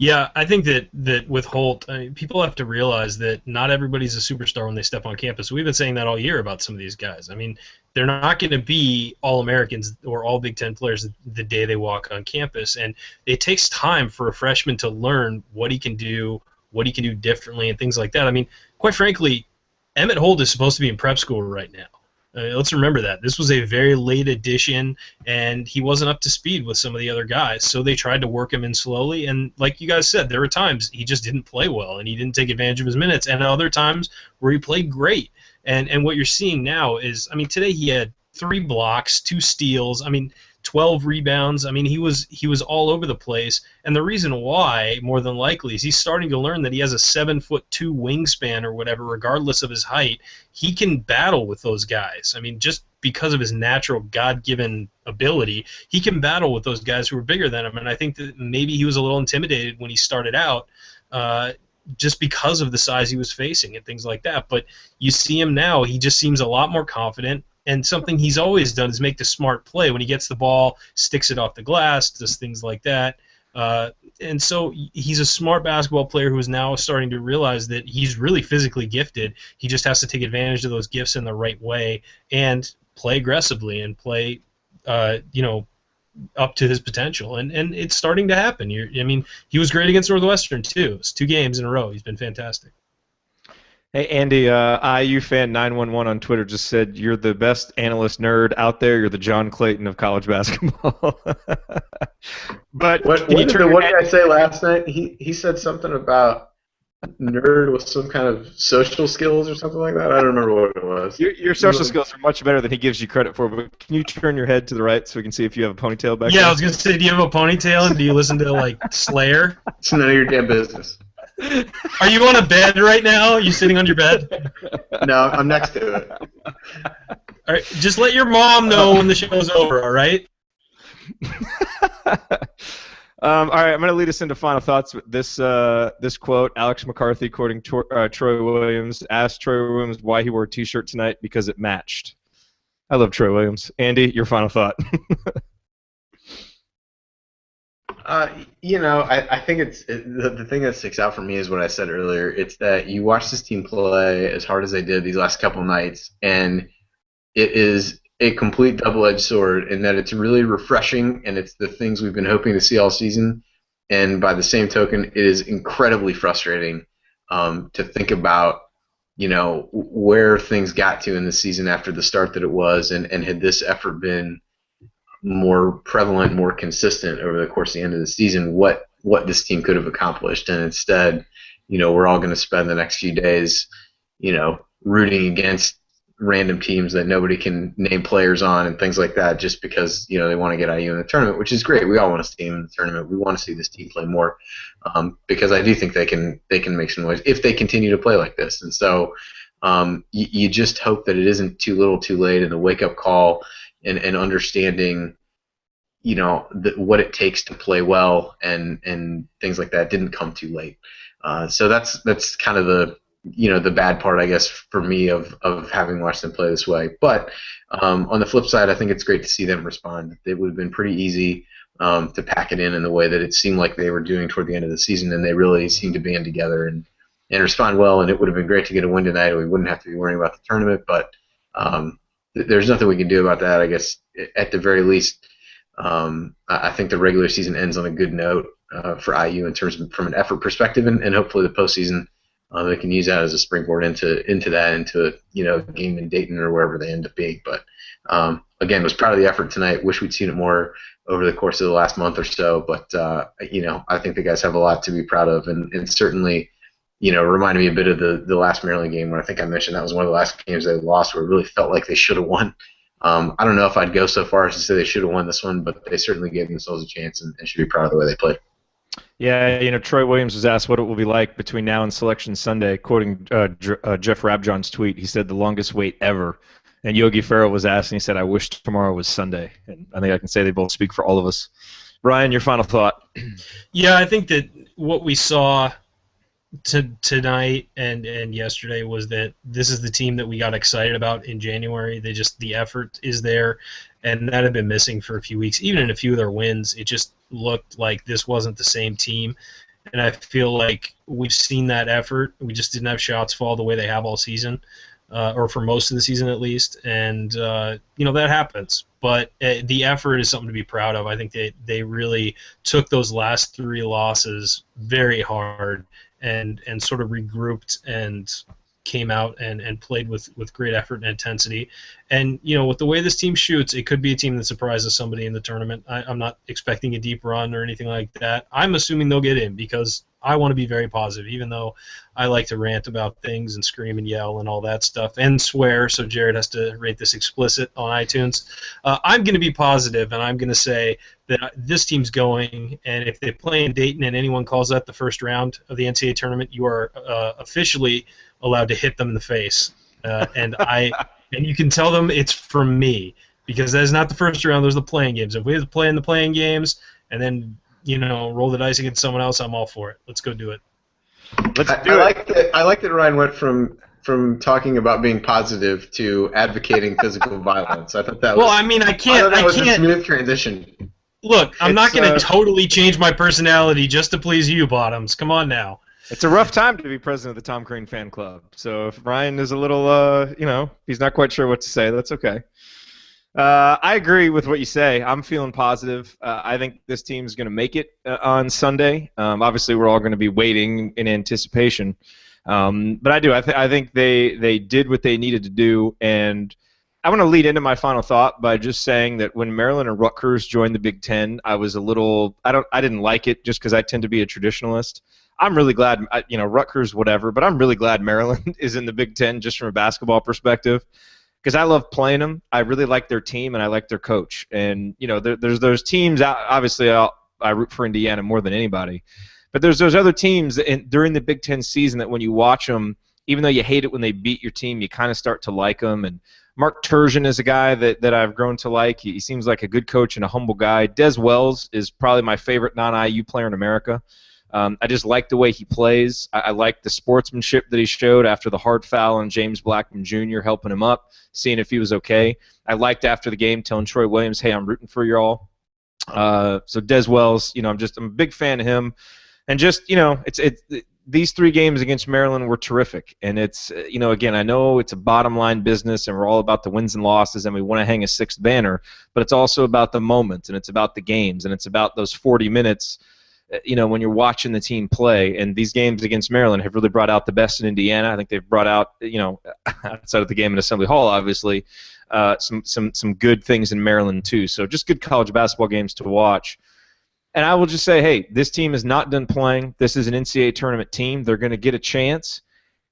Yeah, I think that with Holt, I mean, people have to realize that not everybody's a superstar when they step on campus. We've been saying that all year about some of these guys. I mean, they're not going to be All-Americans or all Big Ten players the day they walk on campus, and it takes time for a freshman to learn what he can do, what he can do differently, and things like that. I mean, quite frankly, Emmett Holt is supposed to be in prep school right now. Let's remember that. This was a very late addition, and he wasn't up to speed with some of the other guys, so they tried to work him in slowly, and like you guys said, there were times he just didn't play well, and he didn't take advantage of his minutes, and other times where he played great. And what you're seeing now is, I mean, today he had 3 blocks, 2 steals, I mean, 12 rebounds. I mean, he was all over the place, and the reason why, more than likely, is he's starting to learn that he has a 7'2" wingspan or whatever, regardless of his height. He can battle with those guys. I mean, just because of his natural God-given ability, he can battle with those guys who are bigger than him, and I think that maybe he was a little intimidated when he started out, just because of the size he was facing and things like that. But you see him now, he just seems a lot more confident. And something he's always done is make the smart play. When he gets the ball, sticks it off the glass, does things like that. And so he's a smart basketball player who is now starting to realize that he's really physically gifted. He just has to take advantage of those gifts in the right way and play aggressively and play, up to his potential. And it's starting to happen. I mean, he was great against Northwestern, too. It's 2 games in a row. He's been fantastic. Hey, Andy, IU fan 911 on Twitter just said, you're the best analyst nerd out there. You're the John Clayton of college basketball. But what did the one guy say last night? He said something about nerd with some kind of social skills or something like that. I don't remember what it was. Your social skills are much better than he gives you credit for, but can you turn your head to the right so we can see if you have a ponytail back there? Yeah, I was going to say, do you have a ponytail and do you listen to, like, Slayer? It's none of your damn business. Are you on a bed right now? Are you sitting on your bed? No, I'm next to it. All right, just let your mom know when the show's over, all right? All right, I'm going to lead us into final thoughts with this quote. Alex McCarthy, quoting Troy Williams, asked Troy Williams why he wore a T-shirt tonight because it matched. I love Troy Williams. Andy, your final thought. I think the thing that sticks out for me is what I said earlier. It's that you watch this team play as hard as they did these last couple nights, and it is a complete double-edged sword in that it's really refreshing, and it's the things we've been hoping to see all season. And by the same token, it is incredibly frustrating to think about, where things got to in the season after the start that it was, and had this effort been more prevalent, more consistent over the course of the end of the season, what this team could have accomplished. And instead, we're all going to spend the next few days, rooting against random teams that nobody can name players on and things like that just because, they want to get IU in the tournament, which is great. We all want to see them in the tournament. We want to see this team play more because I do think they can make some noise if they continue to play like this. And so you just hope that it isn't too little too late, and the wake-up call and understanding, what it takes to play well and things like that didn't come too late. So that's kind of the bad part, I guess, for me of having watched them play this way. But on the flip side, I think it's great to see them respond. It would have been pretty easy to pack it in the way that it seemed like they were doing toward the end of the season, and they really seemed to band together and respond well. And it would have been great to get a win tonight. We wouldn't have to be worrying about the tournament, but there's nothing we can do about that. I guess at the very least, I think the regular season ends on a good note for IU in terms of from an effort perspective, and hopefully the postseason they can use that as a springboard into a game in Dayton or wherever they end up being. But again, was proud of the effort tonight. Wish we'd seen it more over the course of the last month or so. But I think the guys have a lot to be proud of, and certainly. Reminded me a bit of the last Maryland game where I think I mentioned that was one of the last games they lost where it really felt like they should have won. I don't know if I'd go so far as to say they should have won this one, but they certainly gave themselves a chance and should be proud of the way they played. Yeah, Troy Williams was asked what it will be like between now and Selection Sunday. Quoting Jeff Rabjohn's tweet, he said, the longest wait ever. And Yogi Ferrell was asked, and he said, I wish tomorrow was Sunday. And I think I can say they both speak for all of us. Ryan, your final thought. Yeah, I think that what we saw tonight and yesterday was that this is the team that we got excited about in January. The effort is there, and that had been missing for a few weeks. Even in a few of their wins, it just looked like this wasn't the same team. and I feel like we've seen that effort. We just didn't have shots fall the way they have all season, or for most of the season at least, and that happens. But the effort is something to be proud of. I think they really took those last 3 losses very hard and sort of regrouped and came out and played with great effort and intensity. And, with the way this team shoots, it could be a team that surprises somebody in the tournament. I'm not expecting a deep run or anything like that. I'm assuming they'll get in because I want to be very positive, even though I like to rant about things and scream and yell and all that stuff and swear, so Jerod has to rate this explicit on iTunes. I'm going to be positive, and I'm going to say that this team's going, and if they play in Dayton and anyone calls that the first round of the NCAA tournament, you are officially allowed to hit them in the face. And you can tell them it's from me, because that is not the first round, those are the playing games. If we have to play in the playing games and then roll the dice against someone else, I'm all for it. Let's go do it. I like that Ryan went from talking about being positive to advocating physical violence. I thought that was. Well, I mean, I can't. a smooth transition. Look, I'm not going to totally change my personality just to please you, Bottoms. Come on now. It's a rough time to be president of the Tom Crean fan club. So if Ryan is a little, he's not quite sure what to say, that's okay. I agree with what you say. I'm feeling positive. I think this team's going to make it on Sunday. Obviously, we're all going to be waiting in anticipation. But I do. I think they did what they needed to do. And I want to lead into my final thought by just saying that when Maryland and Rutgers joined the Big Ten, I was a little. I didn't like it just because I tend to be a traditionalist. I'm really glad, Rutgers, whatever, but I'm really glad Maryland is in the Big Ten just from a basketball perspective, because I love playing them. I really like their team, and I like their coach. And, there's those teams, obviously I root for Indiana more than anybody, but there's those other teams during the Big Ten season that when you watch them, even though you hate it when they beat your team, you kind of start to like them. And Mark Turgeon is a guy that I've grown to like. He seems like a good coach and a humble guy. Des Wells is probably my favorite non-IU player in America. I just like the way he plays. I like the sportsmanship that he showed after the hard foul on James Blackman Jr., helping him up, seeing if he was okay. I liked after the game telling Troy Williams, hey, I'm rooting for you all. So Des Wells, I'm a big fan of him. And just, these 3 games against Maryland were terrific. And it's, again, I know it's a bottom line business and we're all about the wins and losses and we want to hang a 6th banner, but it's also about the moments and it's about the games and it's about those 40 minutes when you're watching the team play. And these games against Maryland have really brought out the best in Indiana. I think they've brought out, outside of the game in Assembly Hall, obviously, some good things in Maryland too. So just good college basketball games to watch. And I will just say, hey, this team is not done playing. This is an NCAA tournament team. They're going to get a chance.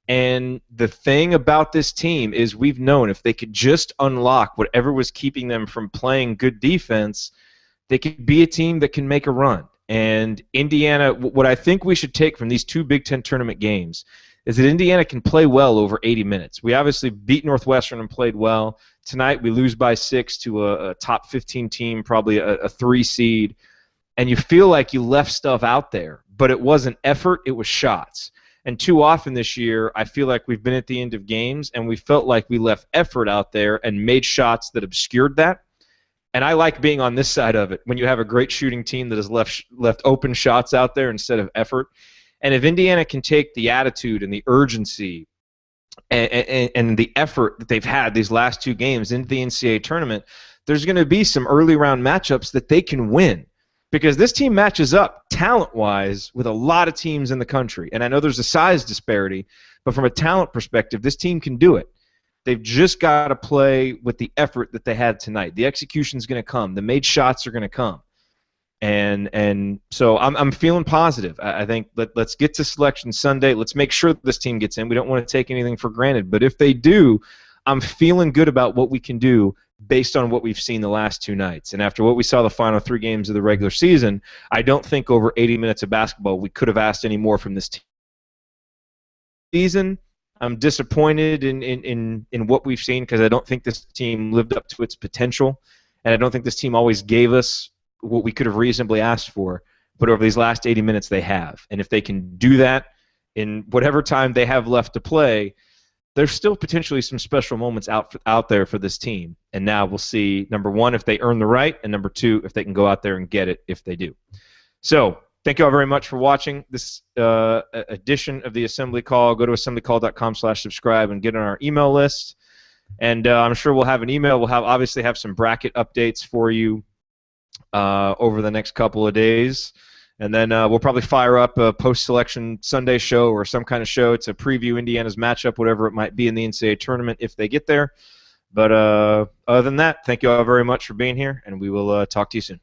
And the thing about this team is we've known if they could just unlock whatever was keeping them from playing good defense, they could be a team that can make a run. And Indiana, what I think we should take from these 2 Big Ten tournament games is that Indiana can play well over 80 minutes. We obviously beat Northwestern and played well. Tonight we lose by 6 to a top 15 team, probably a 3 seed. And you feel like you left stuff out there, but it wasn't effort, it was shots. And too often this year, I feel like we've been at the end of games and we felt like we left effort out there and made shots that obscured that. And I like being on this side of it when you have a great shooting team that has left open shots out there instead of effort. And if Indiana can take the attitude and the urgency and the effort that they've had these last 2 games into the NCAA tournament, there's going to be some early round matchups that they can win. Because this team matches up talent-wise with a lot of teams in the country. And I know there's a size disparity, but from a talent perspective, this team can do it. They've just got to play with the effort that they had tonight. The execution's going to come. The made shots are going to come. And so I'm feeling positive. I think let's get to Selection Sunday. Let's make sure that this team gets in. We don't want to take anything for granted. But if they do, I'm feeling good about what we can do based on what we've seen the last 2 nights. And after what we saw the final 3 games of the regular season, I don't think over 80 minutes of basketball we could have asked any more from this team. Season, I'm disappointed in what we've seen because I don't think this team lived up to its potential, and I don't think this team always gave us what we could have reasonably asked for. But over these last 80 minutes, they have. And if they can do that in whatever time they have left to play, there's still potentially some special moments out there for this team. And now we'll see, number 1, if they earn the right, and number 2, if they can go out there and get it if they do. So thank you all very much for watching this edition of the Assembly Call. Go to assemblycall.com/subscribe and get on our email list. And I'm sure we'll have an email. We'll obviously have some bracket updates for you over the next couple of days. And then we'll probably fire up a post-selection Sunday show or some kind of show to preview Indiana's matchup, whatever it might be in the NCAA tournament if they get there. But other than that, thank you all very much for being here, and we will talk to you soon.